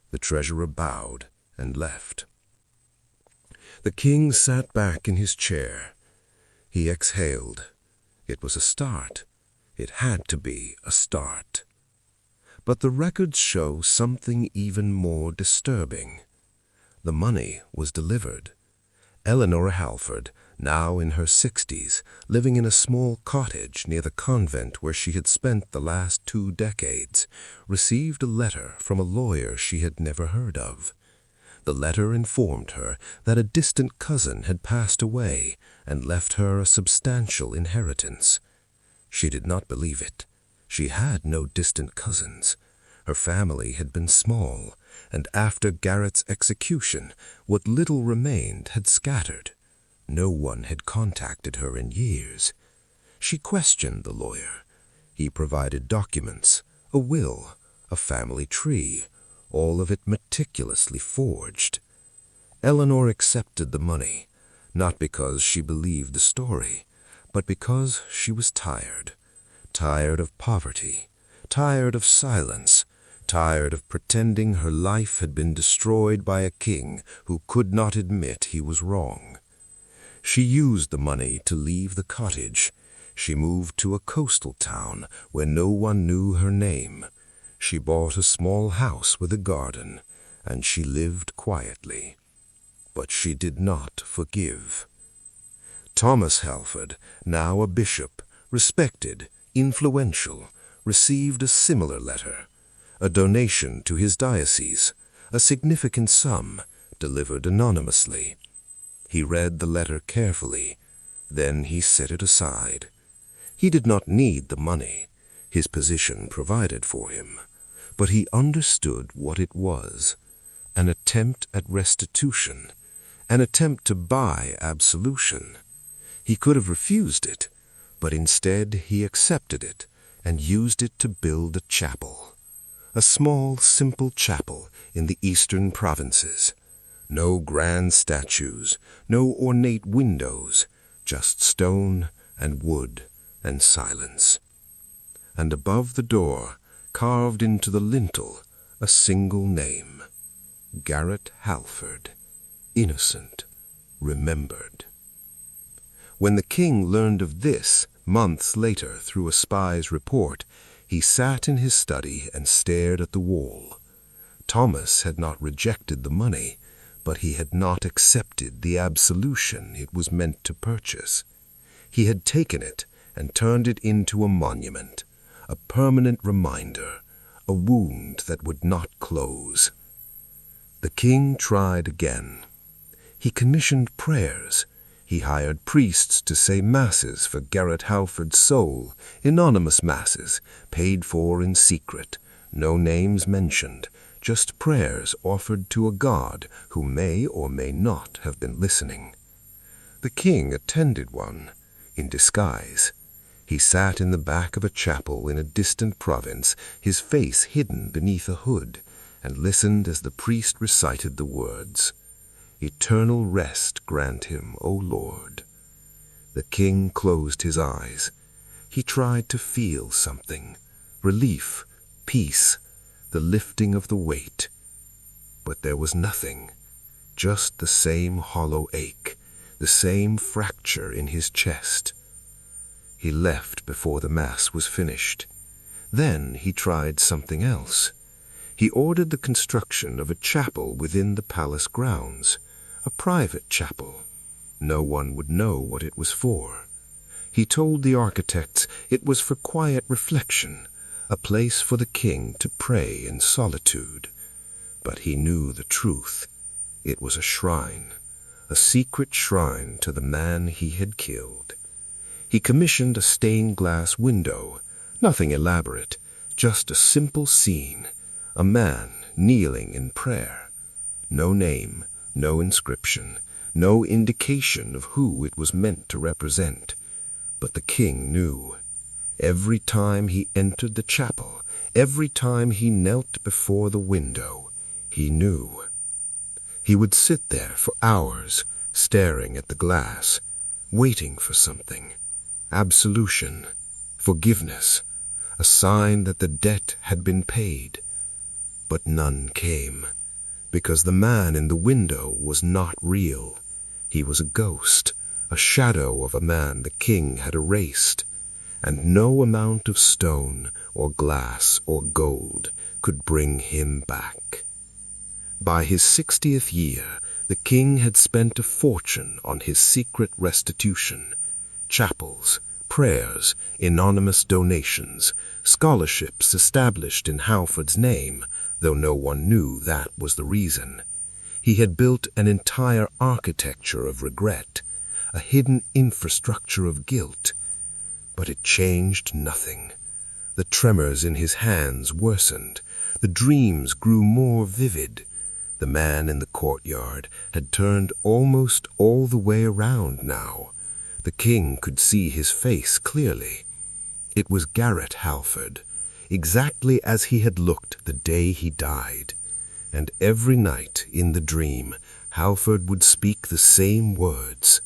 S2: The treasurer bowed and left. The king sat back in his chair. He exhaled. It was a start. It had to be a start. But the records show something even more disturbing. The money was delivered. Eleanor Halford, now in her 60s, living in a small cottage near the convent where she had spent the last 2 decades, received a letter from a lawyer she had never heard of. The letter informed her that a distant cousin had passed away and left her a substantial inheritance. She did not believe it. She had no distant cousins. Her family had been small, and after Garrett's execution, what little remained had scattered. No one had contacted her in years. She questioned the lawyer. He provided documents, a will, a family tree, all of it meticulously forged. Eleanor accepted the money, not because she believed the story, but because she was tired. Tired of poverty, tired of silence, tired of pretending her life had been destroyed by a king who could not admit he was wrong. She used the money to leave the cottage. She moved to a coastal town where no one knew her name. She bought a small house with a garden, and she lived quietly. But she did not forgive. Thomas Halford, now a bishop, respected, influential, received a similar letter. A donation to his diocese, a significant sum, delivered anonymously. He read the letter carefully, then he set it aside. He did not need the money. His position provided for him. But he understood what it was. An attempt at restitution, an attempt to buy absolution. He could have refused it, but instead he accepted it and used it to build a chapel. A small, simple chapel in the eastern provinces. No grand statues, no ornate windows, just stone and wood and silence. And above the door, carved into the lintel, a single name. Garrett Halford, innocent, remembered. When the king learned of this, months later, through a spy's report, he sat in his study and stared at the wall. Thomas had not rejected the money, but he had not accepted the absolution it was meant to purchase.
S1: He had taken it and turned it into a monument, a permanent reminder, a wound that would not close. The king tried again. He commissioned prayers. He hired priests to say masses for Garrett Halford's soul, anonymous masses, paid for in secret, no names mentioned, just prayers offered to a god who may or may not have been listening. The king attended one, in disguise. He sat in the back of a chapel in a distant province, his face hidden beneath a hood, and listened as the priest recited the words, "Eternal rest grant him, O Lord." The king closed his eyes. He tried to feel something, relief, peace, the lifting of the weight. But there was nothing, just the same hollow ache, the same fracture in his chest. He left before the mass was finished. Then he tried something else. He ordered the construction of a chapel within the palace grounds, a private chapel. No one would know what it was for. He told the architects it was for quiet reflection, a place for the king to pray in solitude. But he knew the truth. It was a shrine, a secret shrine to the man he had killed. He commissioned a stained glass window, nothing elaborate, just a simple scene, a man kneeling in prayer. No name, no inscription, no indication of who it was meant to represent. But the king knew. Every time he entered the chapel, every time he knelt before the window, he knew. He would sit there for hours, staring at the glass, waiting for something. Absolution, forgiveness, a sign that the debt had been paid. But none came, because the man in the window was not real. He was a ghost, a shadow of a man the king had erased, and no amount of stone or glass or gold could bring him back. By his 60th year, the king had spent a fortune on his secret restitution. Chapels, prayers, anonymous donations, scholarships established in Halford's name, though no one knew that was the reason. He had built an entire architecture of regret, a hidden infrastructure of guilt. But it changed nothing. The tremors in his hands worsened. The dreams grew more vivid. The man in the courtyard had turned almost all the way around now. The king could see his face clearly. It was Garrett Halford, exactly as he had looked the day he died. And every night in the dream, Halford would speak the same words,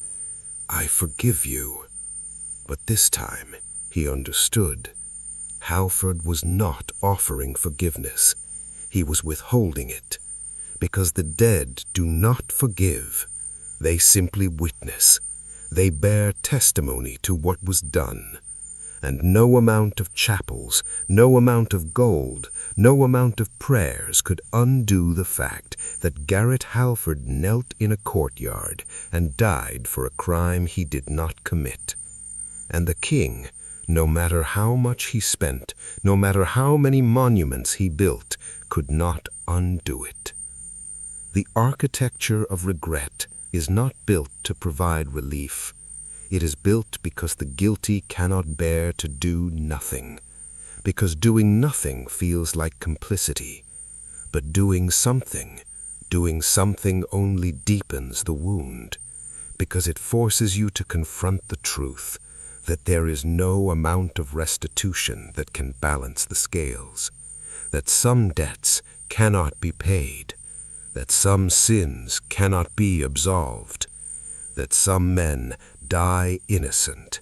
S1: "I forgive you." But this time, he understood. Halford was not offering forgiveness. He was withholding it. Because the dead do not forgive. They simply witness. They bear testimony to what was done. And no amount of chapels, no amount of gold, no amount of prayers could undo the fact that Garrett Halford knelt in a courtyard and died for a crime he did not commit. And the king, no matter how much he spent, no matter how many monuments he built, could not undo it. The architecture of regret is not built to provide relief. It is built because the guilty cannot bear to do nothing, because doing nothing feels like complicity. But doing something only deepens the wound, because it forces you to confront the truth that there is no amount of restitution that can balance the scales, that some debts cannot be paid, that some sins cannot be absolved, that some men die innocent,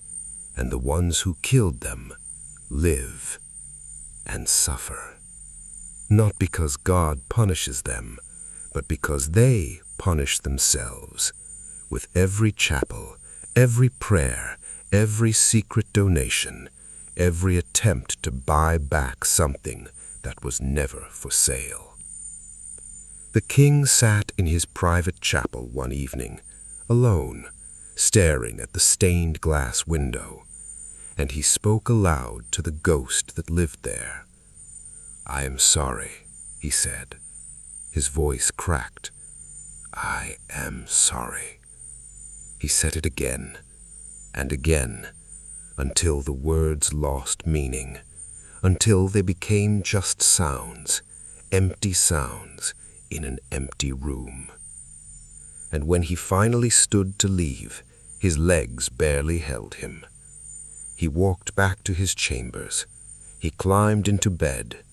S1: and the ones who killed them live and suffer. Not because God punishes them, but because they punish themselves. With every chapel, every prayer, every secret donation, every attempt to buy back something that was never for sale. The king sat in his private chapel one evening, alone, staring at the stained glass window, and he spoke aloud to the ghost that lived there. "I am sorry," he said. His voice cracked. "I am sorry." He said it again and again, until the words lost meaning, until they became just sounds, empty sounds in an empty room. And when he finally stood to leave, his legs barely held him. He walked back to his chambers. He climbed into bed,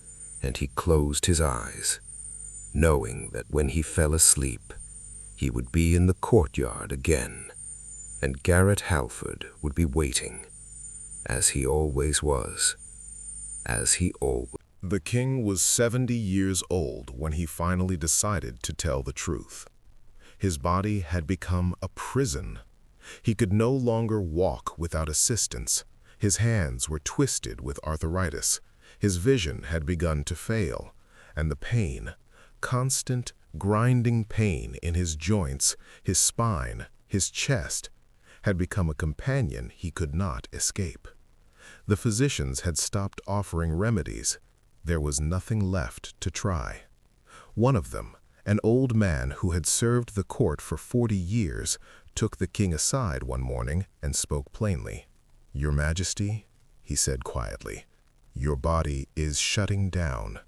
S1: and he closed his eyes, knowing that when he fell asleep, he would be in the courtyard again, and Garrett Halford would be waiting, as he always was, as he always.
S2: The king was 70 years old when he finally decided to tell the truth. His body had become a prison. He could no longer walk without assistance. His hands were twisted with arthritis. His vision had begun to fail, and the pain, constant, grinding pain in his joints, his spine, his chest, had become a companion he could not escape. The physicians had stopped offering remedies. There was nothing left to try. One of them, an old man who had served the court for 40 years, took the king aside one morning and spoke plainly. "Your Majesty," he said quietly, "your body is shutting down,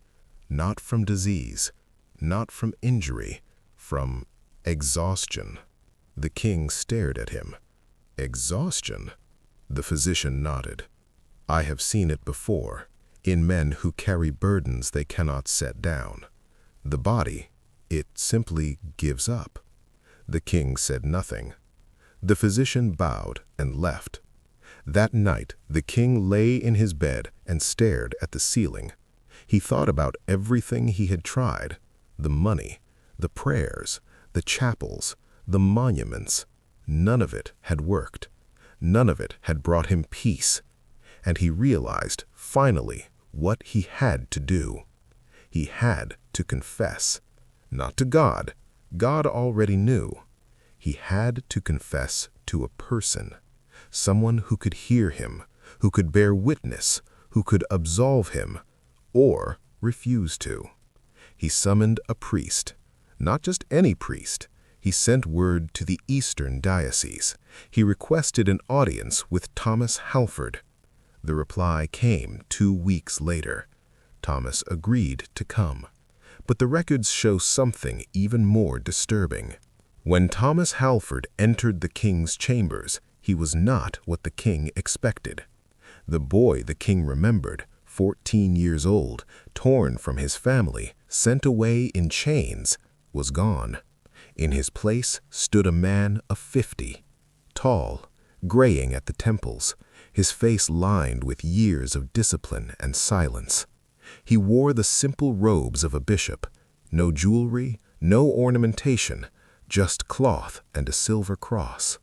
S2: not from disease, not from injury, from exhaustion." The king stared at him. "Exhaustion?" The physician nodded. "I have seen it before, in men who carry burdens they cannot set down. The body, it simply gives up." The king said nothing. The physician bowed and left. That night, the king lay in his bed and stared at the ceiling. He thought about everything he had tried, the money, the prayers, the chapels, the monuments. None of it had worked. None of it had brought him peace. And he realized, finally, what he had to do. He had to confess. Not to God. God already knew. He had to confess to a person. Someone who could hear him, who could bear witness, who could absolve him, or refuse to. He summoned a priest. Not just any priest. He sent word to the Eastern Diocese. He requested an audience with Thomas Halford. The reply came 2 weeks later. Thomas agreed to come. But the records show something even more disturbing. When Thomas Halford entered the king's chambers, he was not what the king expected. The boy the king remembered, 14 years old, torn from his family, sent away in chains, was gone. In his place stood a man of 50, tall, graying at the temples, his face lined with years of discipline and silence. He wore the simple robes of a bishop, no jewelry, no ornamentation, just cloth and a silver cross.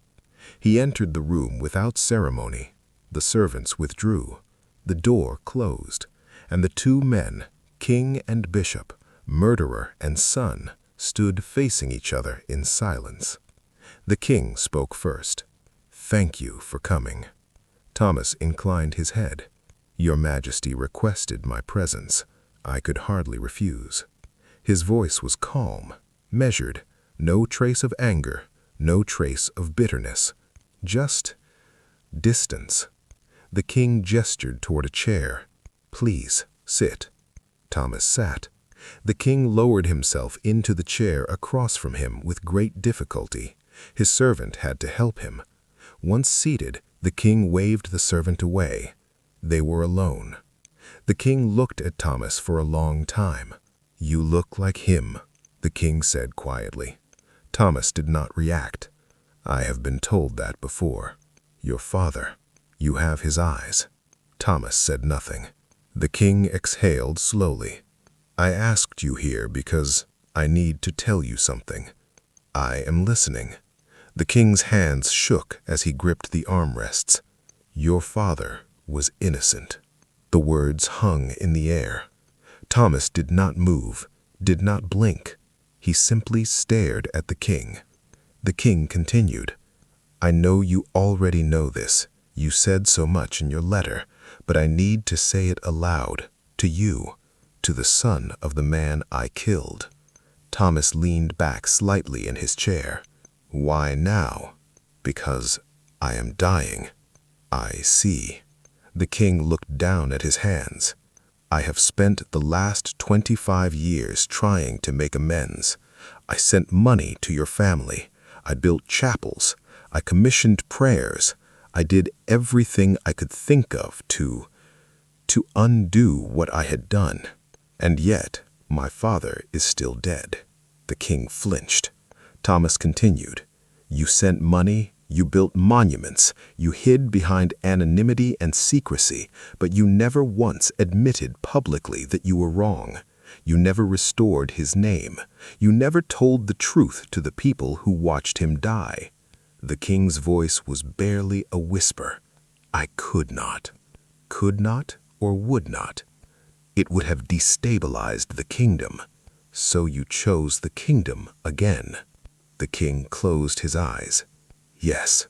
S2: He entered the room without ceremony. The servants withdrew. The door closed, and the 2 men, king and bishop, murderer and son, stood facing each other in silence. The king spoke first. "Thank you for coming." Thomas inclined his head. "Your Majesty requested my presence. I could hardly refuse." His voice was calm, measured, no trace of anger, no trace of bitterness, just distance. The king gestured toward a chair. "Please, sit." Thomas sat. The king lowered himself into the chair across from him with great difficulty. His servant had to help him. Once seated, the king waved the servant away. They were alone. The king looked at Thomas for a long time. "You look like him," the king said quietly. Thomas did not react. "I have been told that before. Your father. You have his eyes." Thomas said nothing. The king exhaled slowly. "I asked you here because I need to tell you something. I am listening." The king's hands shook as he gripped the armrests. "Your father was innocent." The words hung in the air. Thomas did not move, did not blink. He simply stared at the king. The king continued, I know you already know this. You said so much in your letter, but I need to say it aloud, to you, to the son of the man I killed." Thomas leaned back slightly in his chair. "Why now?" "Because I am dying." "I see." The king looked down at his hands. "I have spent the last 25 years trying to make amends. I sent money to your family. I built chapels. I commissioned prayers. I did everything I could think of to undo what I had done. And yet, my father is still dead." The king flinched. Thomas continued, "You sent money, you built monuments, you hid behind anonymity and secrecy, but you never once admitted publicly that you were wrong. You never restored his name. You never told the truth to the people who watched him die." The king's voice was barely a whisper. "I could not. Could not or would not. It would have destabilized the kingdom. So you chose the kingdom again." The king closed his eyes. "Yes."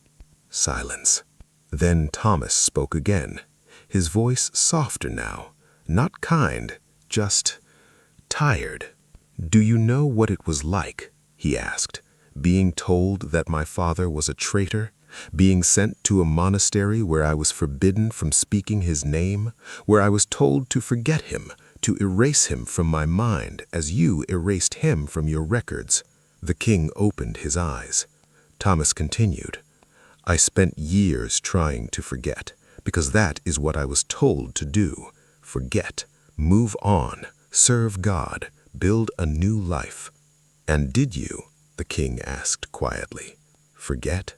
S2: Silence. Then Thomas spoke again, his voice softer now, not kind, just tired. "Do you know what it was like," he asked, "being told that my father was a traitor, being sent to a monastery where I was forbidden from speaking his name, where I was told to forget him, to erase him from my mind as you erased him from your records?" The king opened his eyes. Thomas continued, "I spent years trying to forget, because that is what I was told to do. Forget, move on, serve God, build a new life." "And did you?" the king asked quietly. "Forget?"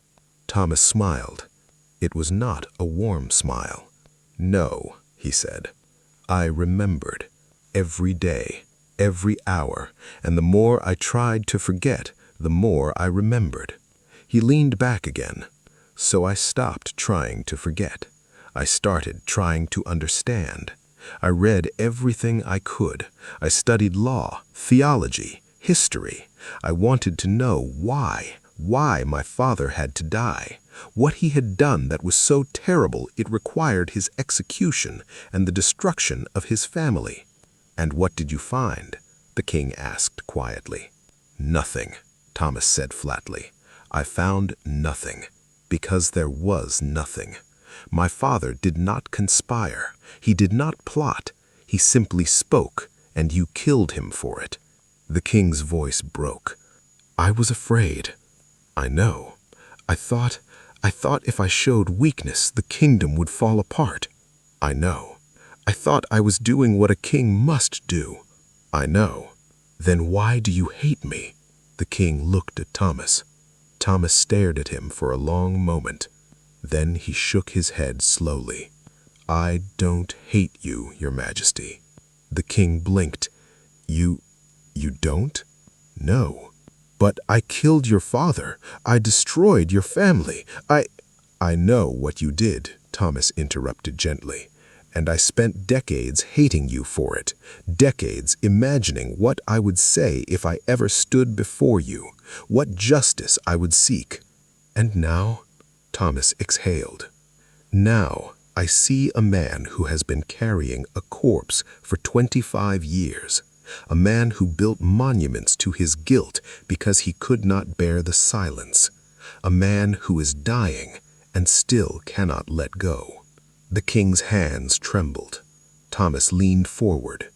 S2: Thomas smiled. It was not a warm smile. "No," he said. "I remembered. Every day, every hour, and the more I tried to forget, the more I remembered." He leaned back again. "So I stopped trying to forget. I started trying to understand. I read everything I could. I studied law, theology, history. I wanted to know why my father had to die, what he had done that was so terrible it required his execution and the destruction of his family." "And what did you find?" the king asked quietly. "Nothing," Thomas said flatly. "I found nothing, because there was nothing. My father did not conspire. He did not plot. He simply spoke, and you killed him for it." The king's voice broke. "I was afraid. I know. I thought if I showed weakness, the kingdom would fall apart. I know. I thought I was doing what a king must do. I know. Then why do you hate me?" The king looked at Thomas. Thomas stared at him for a long moment. Then he shook his head slowly. "I don't hate you, Your Majesty." The king blinked. You don't?" "No." "But I killed your father. I destroyed your family. I know what you did," Thomas interrupted gently. "And I spent decades hating you for it, decades imagining what I would say if I ever stood before you, what justice I would seek. And now," Thomas exhaled, "now I see a man who has been carrying a corpse for 25 years, a man who built monuments to his guilt because he could not bear the silence, a man who is dying and still cannot let go." The king's hands trembled. Thomas leaned forward.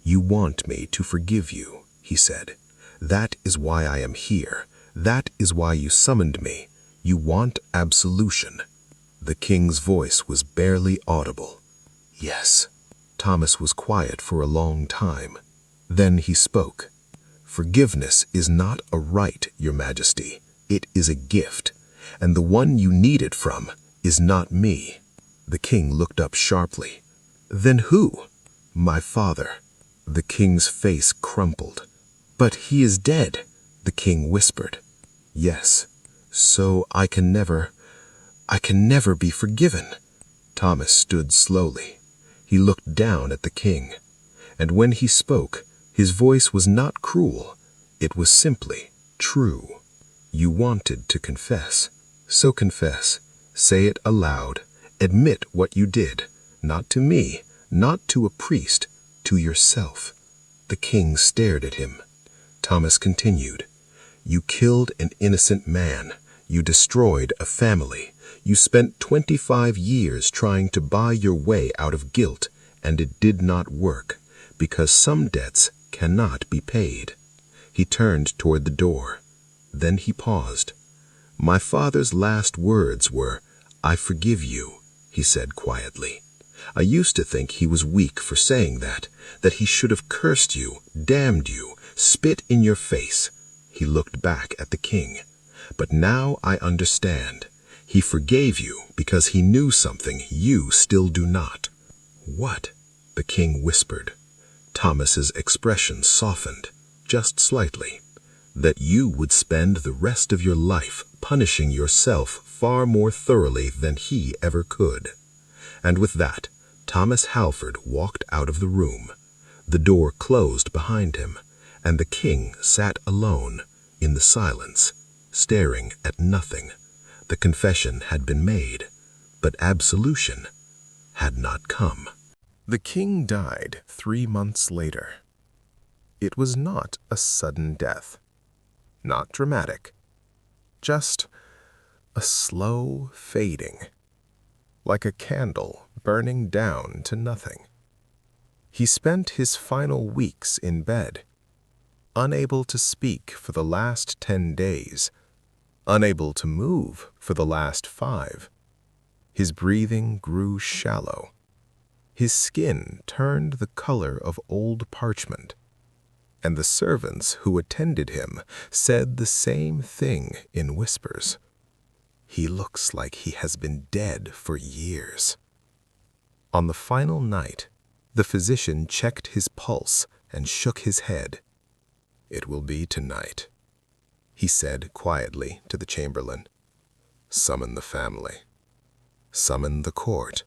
S2: "You want me to forgive you," he said. "That is why I am here. That is why you summoned me. You want absolution." The king's voice was barely audible. "Yes." Thomas was quiet for a long time. Then he spoke. "Forgiveness is not a right, Your Majesty. It is a gift, and the one you need it from is not me." The king looked up sharply. "Then who?" "My father." The king's face crumpled. "But he is dead," the king whispered. "Yes, so I can never be forgiven." Thomas stood slowly. He looked down at the king, and when he spoke, his voice was not cruel. It was simply true. "You wanted to confess. So confess, say it aloud, admit what you did, not to me, not to a priest, to yourself." The king stared at him. Thomas continued, "You killed an innocent man. You destroyed a family. You spent 25 years trying to buy your way out of guilt, and it did not work, because some debts cannot be paid." He turned toward the door. Then he paused. "My father's last words were, 'I forgive you,'" he said quietly. "I used to think he was weak for saying that he should have cursed you, damned you, spit in your face." He looked back at the king. "But now I understand. He forgave you because he knew something you still do not." "What?" the king whispered. Thomas's expression softened, just slightly. "That you would spend the rest of your life punishing yourself far more thoroughly than he ever could." And with that, Thomas Halford walked out of the room. The door closed behind him, and the king sat alone in the silence, staring at nothing. The confession had been made, but absolution had not come. The king died 3 months later. It was not a sudden death, not dramatic, just a slow fading, like a candle burning down to nothing. He spent his final weeks in bed, unable to speak for the last 10 days, unable to move for the last 5. His breathing grew shallow. His skin turned the color of old parchment, and the servants who attended him said the same thing in whispers. "He looks like he has been dead for years." On the final night, the physician checked his pulse and shook his head. "It will be tonight," he said quietly to the chamberlain. "Summon the family. Summon the court."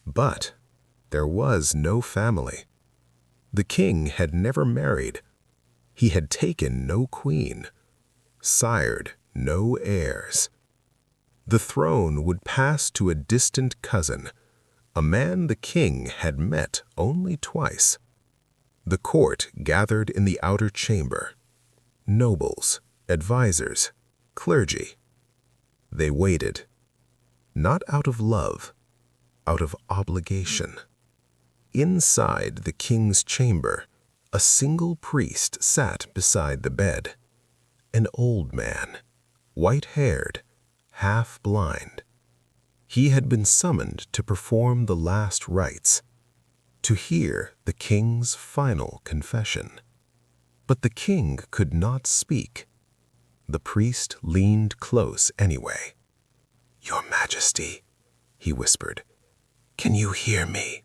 S2: But there was no family. The king had never married. He had taken no queen, sired no heirs. The throne would pass to a distant cousin, a man the king had met only twice. The court gathered in the outer chamber. Nobles, advisors, clergy. They waited, not out of love, out of obligation. Inside the king's chamber, a single priest sat beside the bed. An old man, white-haired, half-blind. He had been summoned to perform the last rites, to hear the king's final confession. But the king could not speak. The priest leaned close anyway. "Your Majesty," he whispered, "can you hear me?"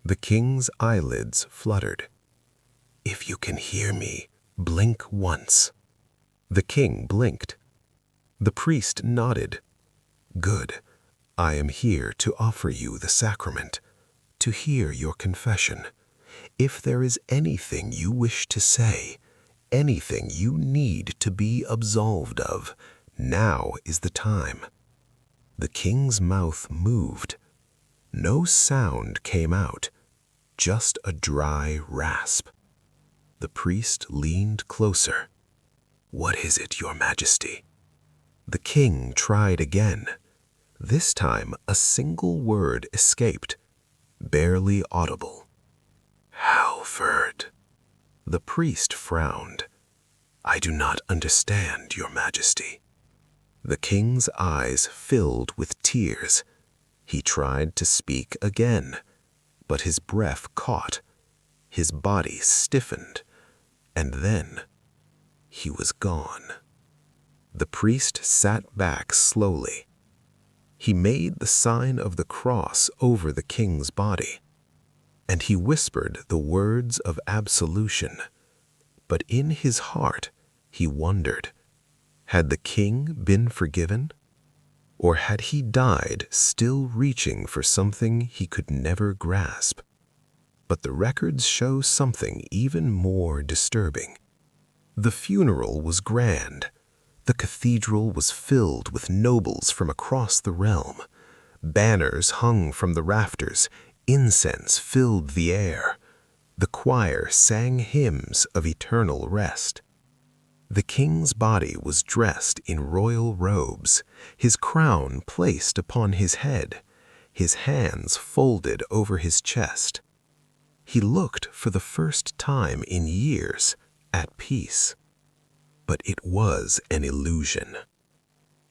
S2: The king's eyelids fluttered. "If you can hear me, blink once." The king blinked. The priest nodded. "Good. I am here to offer you the sacrament, to hear your confession. If there is anything you wish to say, anything you need to be absolved of, now is the time." The king's mouth moved. No sound came out, just a dry rasp. The priest leaned closer. "What is it, Your Majesty?" The king tried again. This time a single word escaped, barely audible. "Halford." The priest frowned. "I do not understand, Your Majesty." The king's eyes filled with tears. He tried to speak again, but his breath caught, his body stiffened, and then he was gone. The priest sat back slowly. He made the sign of the cross over the king's body, and he whispered the words of absolution. But in his heart, he wondered, had the king been forgiven? Or had he died still reaching for something he could never grasp? But the records show something even more disturbing. The funeral was grand. The cathedral was filled with nobles from across the realm. Banners hung from the rafters, incense filled the air. The choir sang hymns of eternal rest. The king's body was dressed in royal robes, his crown placed upon his head, his hands folded over his chest. He looked for the first time in years at peace. But it was an illusion.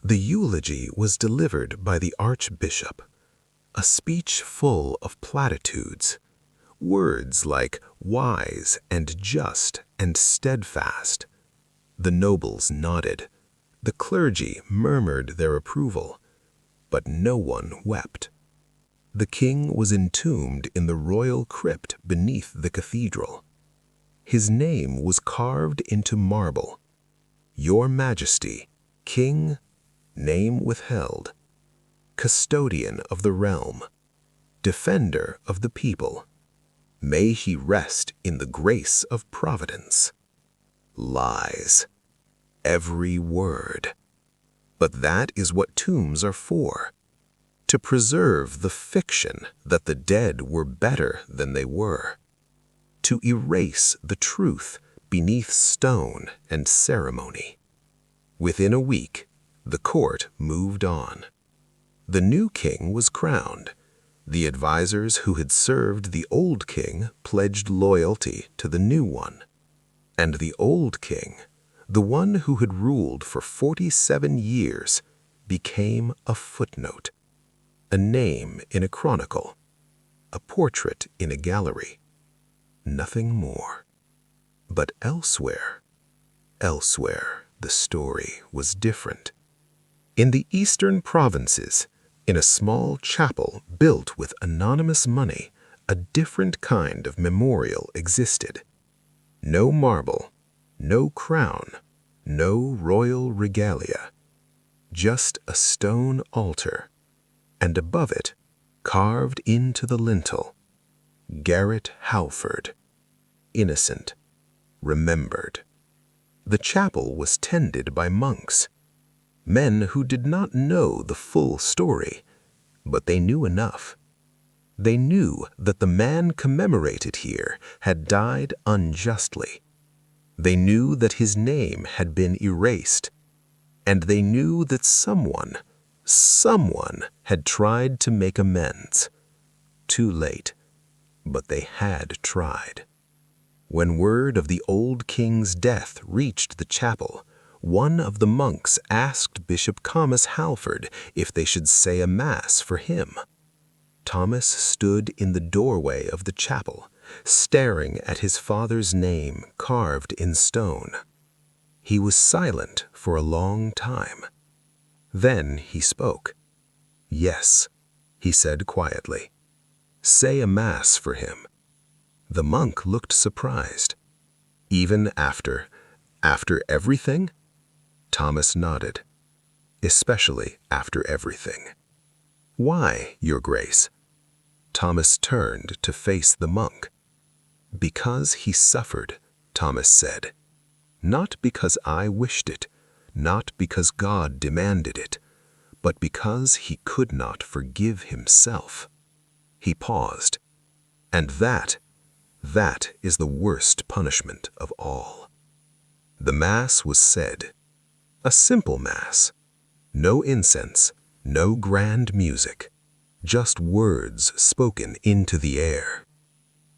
S2: The eulogy was delivered by the archbishop, a speech full of platitudes, words like wise and just and steadfast. The nobles nodded. The clergy murmured their approval, but no one wept. The king was entombed in the royal crypt beneath the cathedral. His name was carved into marble. Your Majesty, King, name withheld, custodian of the realm, defender of the people. May he rest in the grace of providence. Lies. Every word. But that is what tombs are for, to preserve the fiction that the dead were better than they were, to erase the truth beneath stone and ceremony. Within a week, the court moved on. The new king was crowned. The advisors who had served the old king pledged loyalty to the new one. And the old king, the one who had ruled for 47 years, became a footnote, a name in a chronicle, a portrait in a gallery. Nothing more. But elsewhere, the story was different. In the eastern provinces, in a small chapel built with anonymous money, a different kind of memorial existed. No marble, no crown, no royal regalia, just a stone altar, and above it, carved into the lintel, Garrett Halford, innocent, remembered. The chapel was tended by monks, men who did not know the full story, but they knew enough. They knew that the man commemorated here had died unjustly. They knew that his name had been erased, and they knew that someone had tried to make amends. Too late, but they had tried. When word of the old king's death reached the chapel, one of the monks asked Bishop Thomas Halford if they should say a mass for him. Thomas stood in the doorway of the chapel, staring at his father's name carved in stone. He was silent for a long time. Then he spoke. "Yes," he said quietly. "Say a mass for him." The monk looked surprised. "Even after everything?" Thomas nodded. "Especially after everything." "Why, Your Grace?" Thomas turned to face the monk. "Because he suffered," Thomas said. "Not because I wished it, not because God demanded it, but because he could not forgive himself." He paused. "And that is the worst punishment of all." The Mass was said. A simple Mass. No incense, no grand music, just words spoken into the air.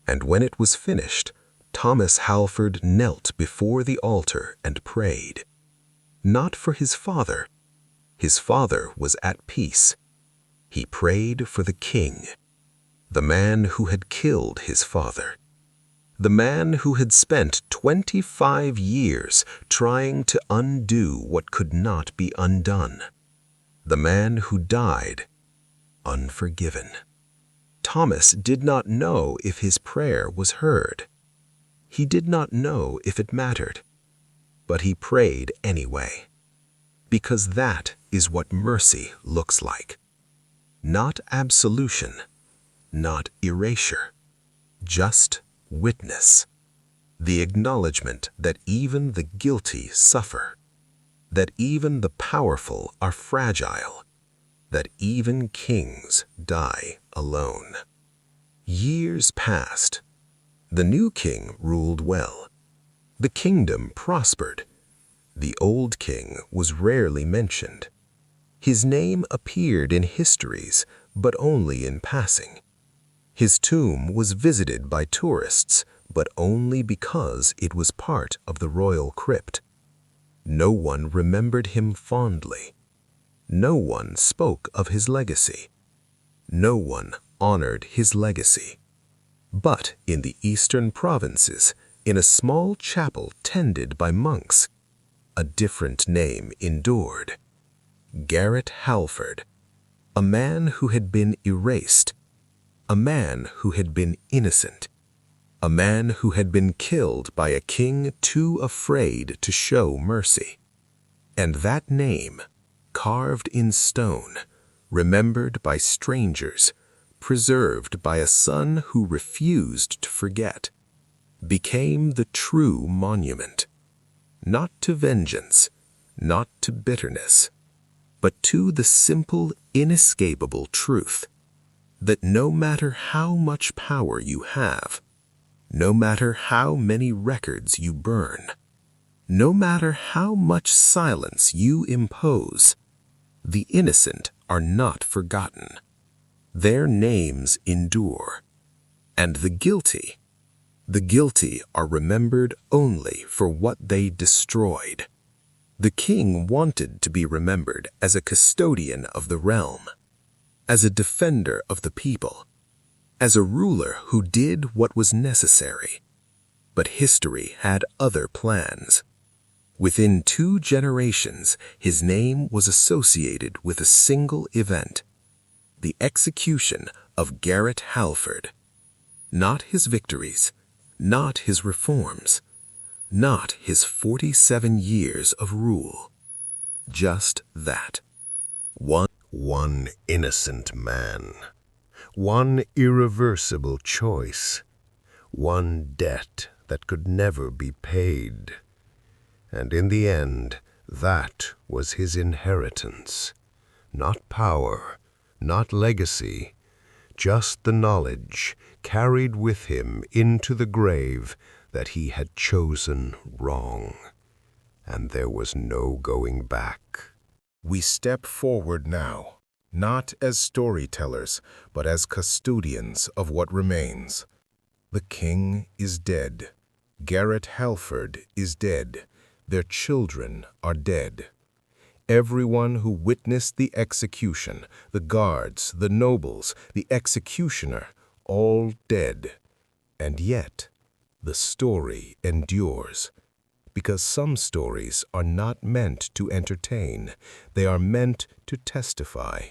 S2: And when it was finished, Thomas Halford knelt before the altar and prayed. Not for his father. His father was at peace. He prayed for the king, the man who had killed his father, the man who had spent 25 years trying to undo what could not be undone, the man who died unforgiven. Thomas did not know if his prayer was heard. He did not know if it mattered, but he prayed anyway, because that is what mercy looks like. Not absolution, not erasure, just witness, the acknowledgement that even the guilty suffer,
S1: that even the powerful are fragile, that even kings die alone. Years passed. The new king ruled well. The kingdom prospered. The old king was rarely mentioned. His name appeared in histories, but only in passing. His tomb was visited by tourists, but only because it was part of the royal crypt. No one remembered him fondly. No one spoke of his legacy. No one honored his legacy. But in the eastern provinces, in a small chapel tended by monks, a different name endured. Garrett Halford, a man who had been erased, a man who had been innocent, a man who had been killed by a king too afraid to show mercy. And that name, carved in stone, remembered by strangers, preserved by a son who refused to forget, became the true monument, not to vengeance, not to bitterness, but to the simple, inescapable truth that no matter how much power you have, no matter how many records you burn, no matter how much silence you impose, the innocent are not forgotten. Their names endure, and the guilty are remembered only for what they destroyed. The king wanted to be remembered as a custodian of the realm, as a defender of the people, as a ruler who did what was necessary. But history had other plans. Within 2 generations, his name was associated with a single event: the execution of Garrett Halford. Not his victories, not his reforms, not his 47 years of rule. Just that.
S2: One innocent man. One irreversible choice. One debt that could never be paid. And in the end, that was his inheritance. Not power, not legacy, just the knowledge carried with him into the grave that he had chosen wrong. And there was no going back.
S3: We step forward now, not as storytellers, but as custodians of what remains. The king is dead. Garrett Halford is dead. Their children are dead. Everyone who witnessed the execution, the guards, the nobles, the executioner, all dead. And yet, the story endures. Because some stories are not meant to entertain, they are meant to testify,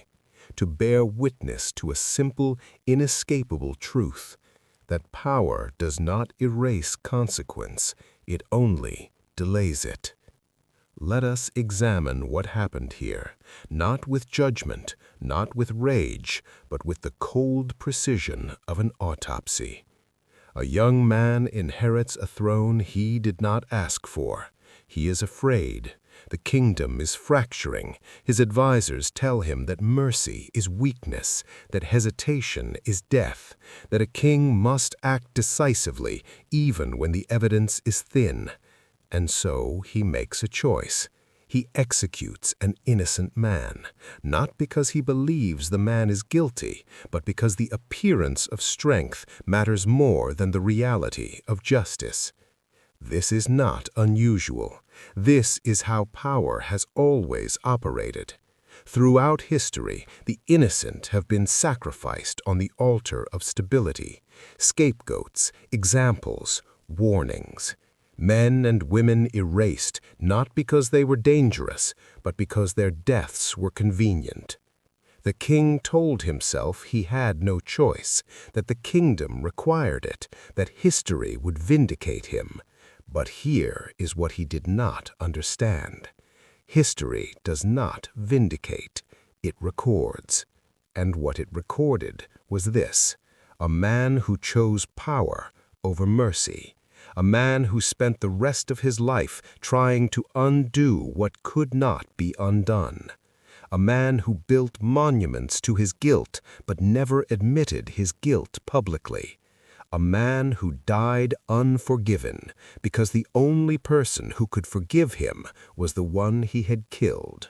S3: to bear witness to a simple, inescapable truth, that power does not erase consequence, it only delays it. Let us examine what happened here, not with judgment, not with rage, but with the cold precision of an autopsy. A young man inherits a throne he did not ask for. He is afraid. The kingdom is fracturing. His advisors tell him that mercy is weakness, that hesitation is death, that a king must act decisively even when the evidence is thin. And so he makes a choice. He executes an innocent man, not because he believes the man is guilty, but because the appearance of strength matters more than the reality of justice. This is not unusual. This is how power has always operated. Throughout history, the innocent have been sacrificed on the altar of stability. Scapegoats, examples, warnings. Men and women erased, not because they were dangerous, but because their deaths were convenient. The king told himself he had no choice, that the kingdom required it, that history would vindicate him. But here is what he did not understand. History does not vindicate, it records. And what it recorded was this: a man who chose power over mercy,
S1: a man who spent the rest of his life trying to undo what could not be undone, a man who built monuments to his guilt but never admitted his guilt publicly, a man who died unforgiven because the only person who could forgive him was the one he had killed.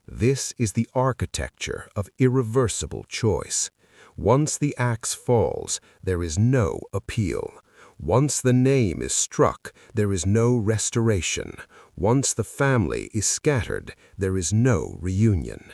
S1: This is the architecture of irreversible choice. Once the axe falls, there is no appeal. Once the name is struck, there is no restoration. Once the family is scattered, there is no reunion.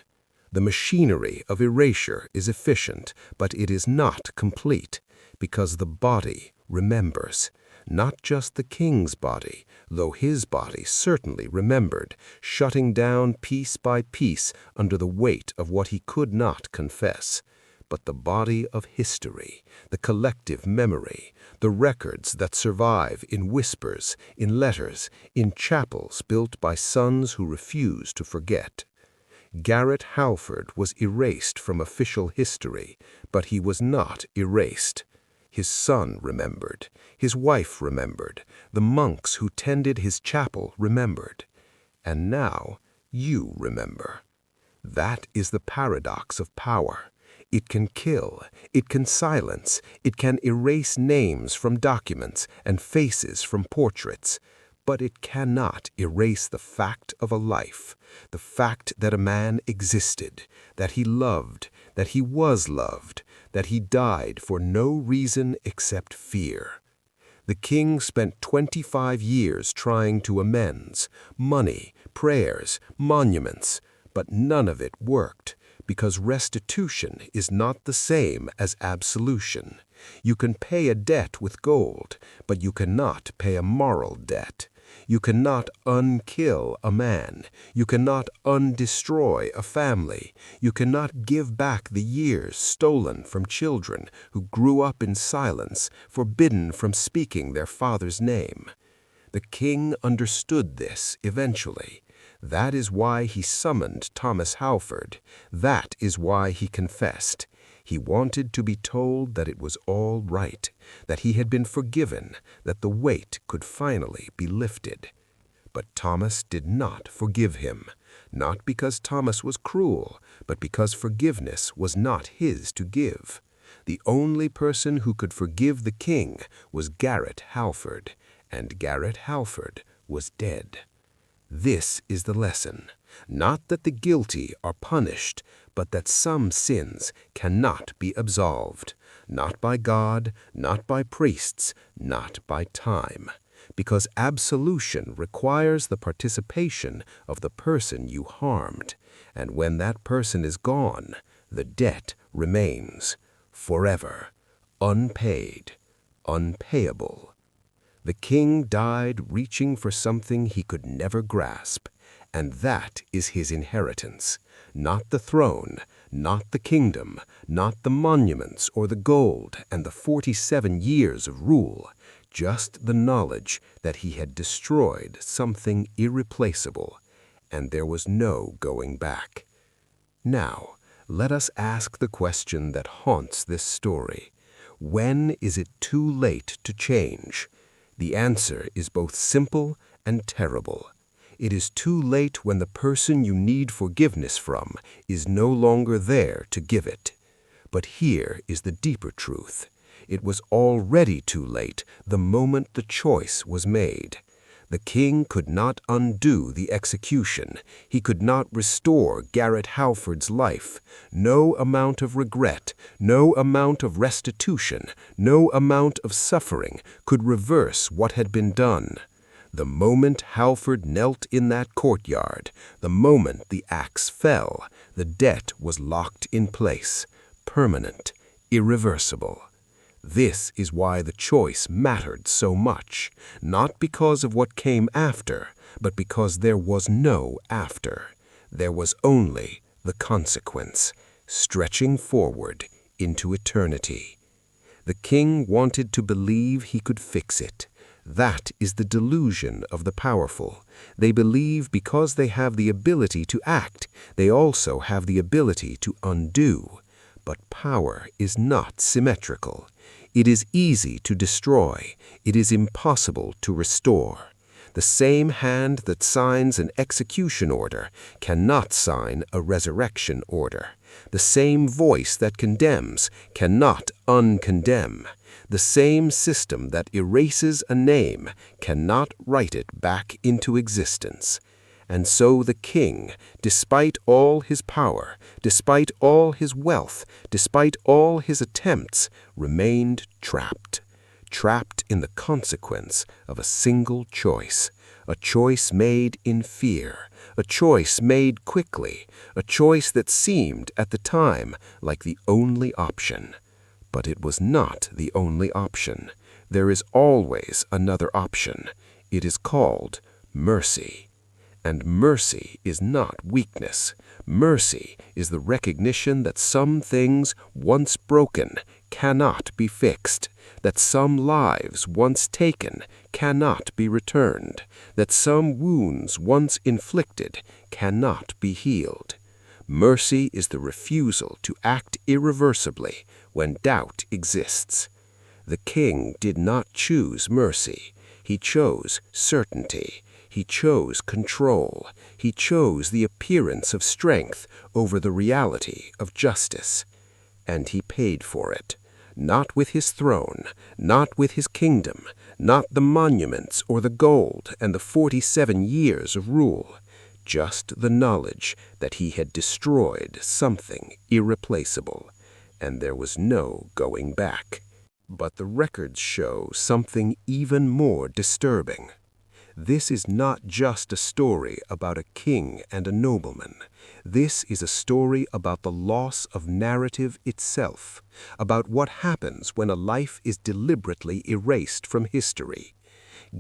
S1: The machinery of erasure is efficient, but it is not complete, because the body remembers. Not just the king's body, though his body certainly remembered, shutting down piece by piece under the weight of what he could not confess, but the body of history, the collective memory, the records that survive in whispers, in letters, in chapels built by sons who refuse to forget. Garrett Halford was erased from official history, but he was not erased. His son remembered, his wife remembered, the monks who tended his chapel remembered. And now you remember. That is the paradox of power. It can kill, it can silence, it can erase names from documents and faces from portraits, but it cannot erase the fact of a life, the fact that a man existed, that he loved, that he was loved, that he died for no reason except fear. The king spent 25 years trying to amends, money, prayers, monuments, but none of it worked, because restitution is not the same as absolution. You can pay a debt with gold, but you cannot pay a moral debt. You cannot unkill a man. You cannot undestroy a family. You cannot give back the years stolen from children who grew up in silence, forbidden from speaking their father's name. The king understood this eventually. That is why he summoned Thomas Halford. That is why he confessed. He wanted to be told that it was all right, that he had been forgiven, that the weight could finally be lifted. But Thomas did not forgive him, not because Thomas was cruel, but because forgiveness was not his to give. The only person who could forgive the king was Garrett Halford, and Garrett Halford was dead. This is the lesson, not that the guilty are punished, but that some sins cannot be absolved, not by God, not by priests, not by time, because absolution requires the participation of the person you harmed, and when that person is gone, the debt remains, forever, unpaid, unpayable. The king died reaching for something he could never grasp, and that is his inheritance, not the throne, not the kingdom, not the monuments or the gold and the 47 years of rule, just the knowledge that he had destroyed something irreplaceable, and there was no going back. Now, let us ask the question that haunts this story. When is it too late to change? The answer is both simple and terrible. It is too late when the person you need forgiveness from is no longer there to give it. But here is the deeper truth. It was already too late the moment the choice was made. The king could not undo the execution. He could not restore Garrett Halford's life. No amount of regret, no amount of restitution, no amount of suffering could reverse what had been done. The moment Halford knelt in that courtyard, the moment the axe fell, the debt was locked in place, permanent, irreversible. This is why the choice mattered so much, not because of what came after, but because there was no after. There was only the consequence, stretching forward into eternity. The king wanted to believe he could fix it. That is the delusion of the powerful. They believe because they have the ability to act, they also have the ability to undo. But power is not symmetrical. It is easy to destroy. It is impossible to restore. The same hand that signs an execution order cannot sign a resurrection order. The same voice that condemns cannot uncondemn. The same system that erases a name cannot write it back into existence. And so the king, despite all his power, despite all his wealth, despite all his attempts, remained trapped in the consequence of a single choice, a choice made in fear, a choice made quickly, a choice that seemed at the time like the only option. But it was not the only option. There is always another option. It is called mercy. And mercy is not weakness. Mercy is the recognition that some things once broken cannot be fixed, that some lives once taken cannot be returned, that some wounds once inflicted cannot be healed. Mercy is the refusal to act irreversibly when doubt exists. The king did not choose mercy. He chose certainty. He chose control. He chose the appearance of strength over the reality of justice. And he paid for it, not with his throne, not with his kingdom, not the monuments or the gold and the 47 years of rule, just the knowledge that he had destroyed something irreplaceable, and there was no going back. But the records show something even more disturbing. This is not just a story about a king and a nobleman. This is a story about the loss of narrative itself, about what happens when a life is deliberately erased from history.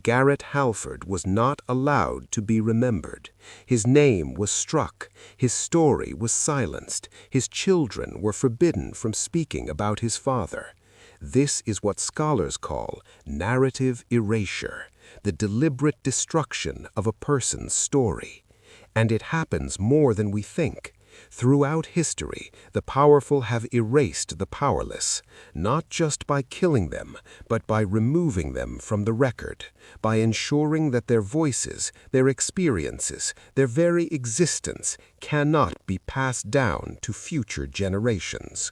S1: Garrett Halford was not allowed to be remembered. His name was struck. His story was silenced. His children were forbidden from speaking about his father. This is what scholars call narrative erasure, the deliberate destruction of a person's story. And it happens more than we think. Throughout history, the powerful have erased the powerless, not just by killing them, but by removing them from the record, by ensuring that their voices, their experiences, their very existence cannot be passed down to future generations.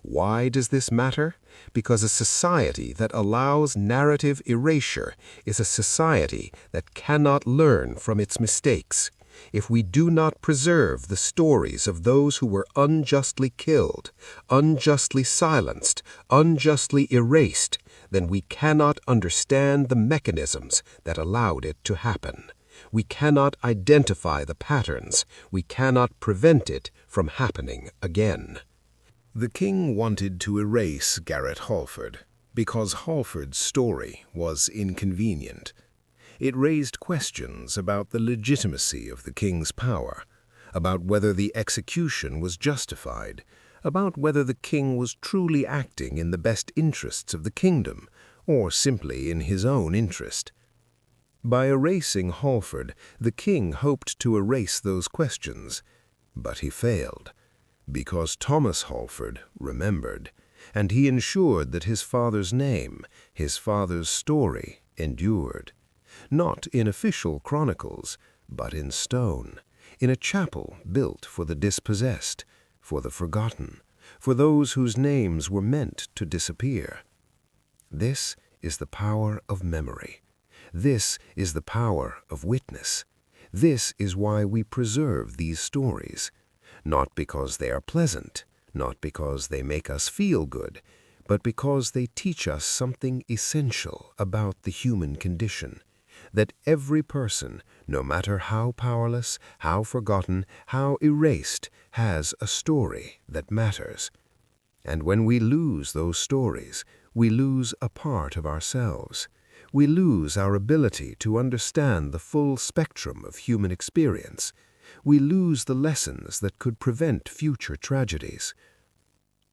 S1: Why does this matter? Because a society that allows narrative erasure is a society that cannot learn from its mistakes. If we do not preserve the stories of those who were unjustly killed, unjustly silenced, unjustly erased, then we cannot understand the mechanisms that allowed it to happen. We cannot identify the patterns. We cannot prevent it from happening again.
S2: The king wanted to erase Garrett Halford because Halford's story was inconvenient. It raised questions about the legitimacy of the king's power, about whether the execution was justified, about whether the king was truly acting in the best interests of the kingdom, or simply in his own interest. By erasing Halford, the king hoped to erase those questions, but he failed, because Thomas Halford remembered, and he ensured that his father's name, his father's story, endured. Not in official chronicles, but in stone, in a chapel built for the dispossessed, for the forgotten, for those whose names were meant to disappear. This is the power of memory. This is the power of witness. This is why we preserve these stories, not because they are pleasant, not because they make us feel good, but because they teach us something essential about the human condition, that every person, no matter how powerless, how forgotten, how erased, has a story that matters. And when we lose those stories, we lose a part of ourselves. We lose our ability to understand the full spectrum of human experience. We lose the lessons that could prevent future tragedies.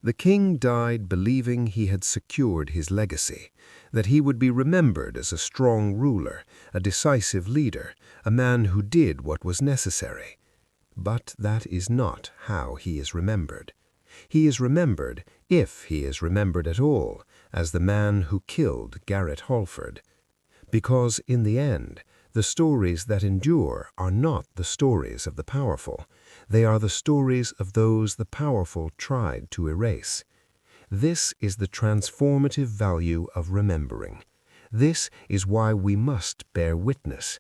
S2: The king died believing he had secured his legacy, that he would be remembered as a strong ruler, a decisive leader, a man who did what was necessary. But that is not how he is remembered. He is remembered, if he is remembered at all,
S1: as the man who killed Garrett Halford. Because in the end, the stories that endure are not the stories of the powerful. They are the stories of those the powerful tried to erase. This is the transformative value of remembering. This is why we must bear witness,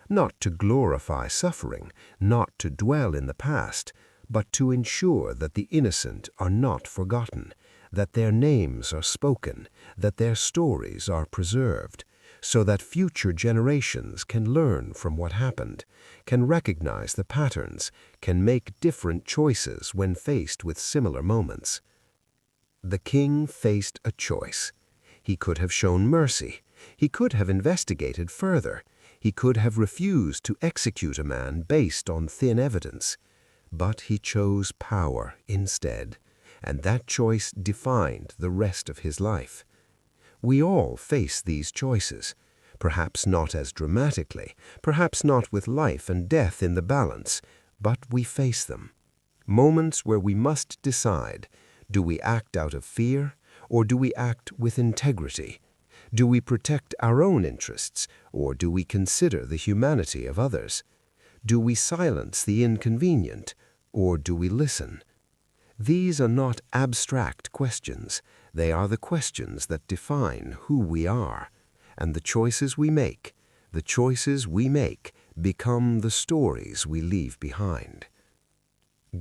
S1: not to glorify suffering, not to dwell in the past, but to ensure that the innocent are not forgotten, that their names are spoken, that their stories are preserved, so that future generations can learn from what happened, can recognize the patterns, can make different choices when faced with similar moments. The king faced a choice. He could have shown mercy. He could have investigated further. He could have refused to execute a man based on thin evidence. But he chose power instead, and that choice defined the rest of his life. We all face these choices, perhaps not as dramatically, perhaps not with life and death in the balance, but we face them. Moments where we must decide, do we act out of fear, or do we act with integrity? Do we protect our own interests, or do we consider the humanity of others? Do we silence the inconvenient, or do we listen? These are not abstract questions. They are the questions that define who we are. And the choices we make become the stories we leave behind.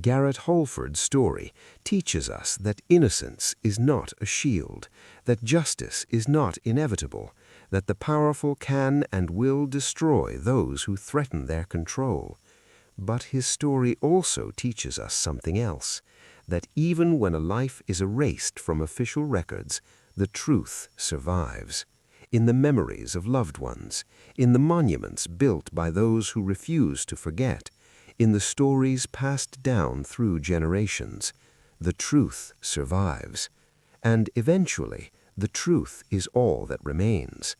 S1: Garrett Halford's story teaches us that innocence is not a shield, that justice is not inevitable, that the powerful can and will destroy those who threaten their control. But his story also teaches us something else, that even when a life is erased from official records, the truth survives. In the memories of loved ones, in the monuments built by those who refuse to forget, in the stories passed down through generations, the truth survives. And eventually, the truth is all that remains.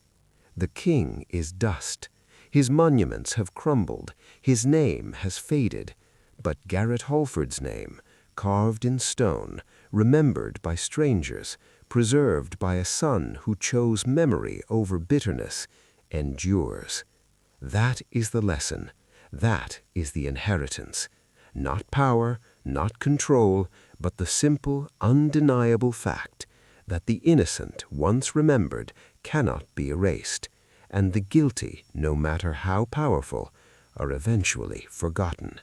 S1: The king is dust. His monuments have crumbled. His name has faded. But Garrett Halford's name, carved in stone, remembered by strangers, preserved by a son who chose memory over bitterness, endures. That is the lesson. That is the inheritance. Not power, not control, but the simple, undeniable fact that the innocent, once remembered, cannot be erased, and the guilty, no matter how powerful, are eventually forgotten,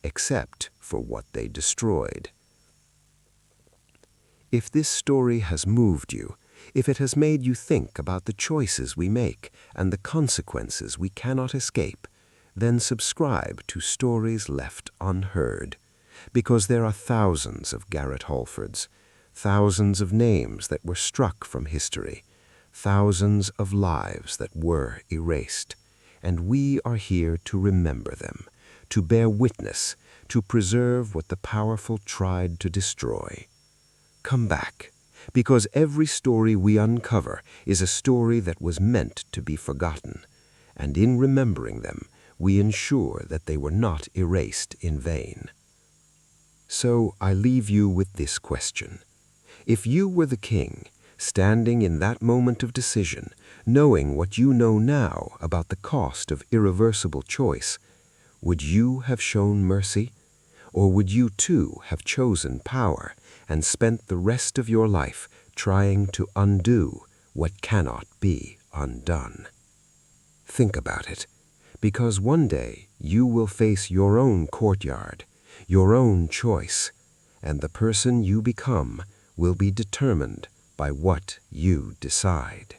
S1: except for what they destroyed. If this story has moved you, if it has made you think about the choices we make and the consequences we cannot escape, then subscribe to Stories Left Unheard, because there are thousands of Garrett Halfords, thousands of names that were struck from history, thousands of lives that were erased, and we are here to remember them, to bear witness, to preserve what the powerful tried to destroy. Come back, because every story we uncover is a story that was meant to be forgotten, and in remembering them, we ensure that they were not erased in vain. So I leave you with this question. If you were the king, standing in that moment of decision, knowing what you know now about the cost of irreversible choice, would you have shown mercy? Or would you too have chosen power and spent the rest of your life trying to undo what cannot be undone? Think about it, because one day you will face your own courtyard, your own choice, and the person you become will be determined by what you decide.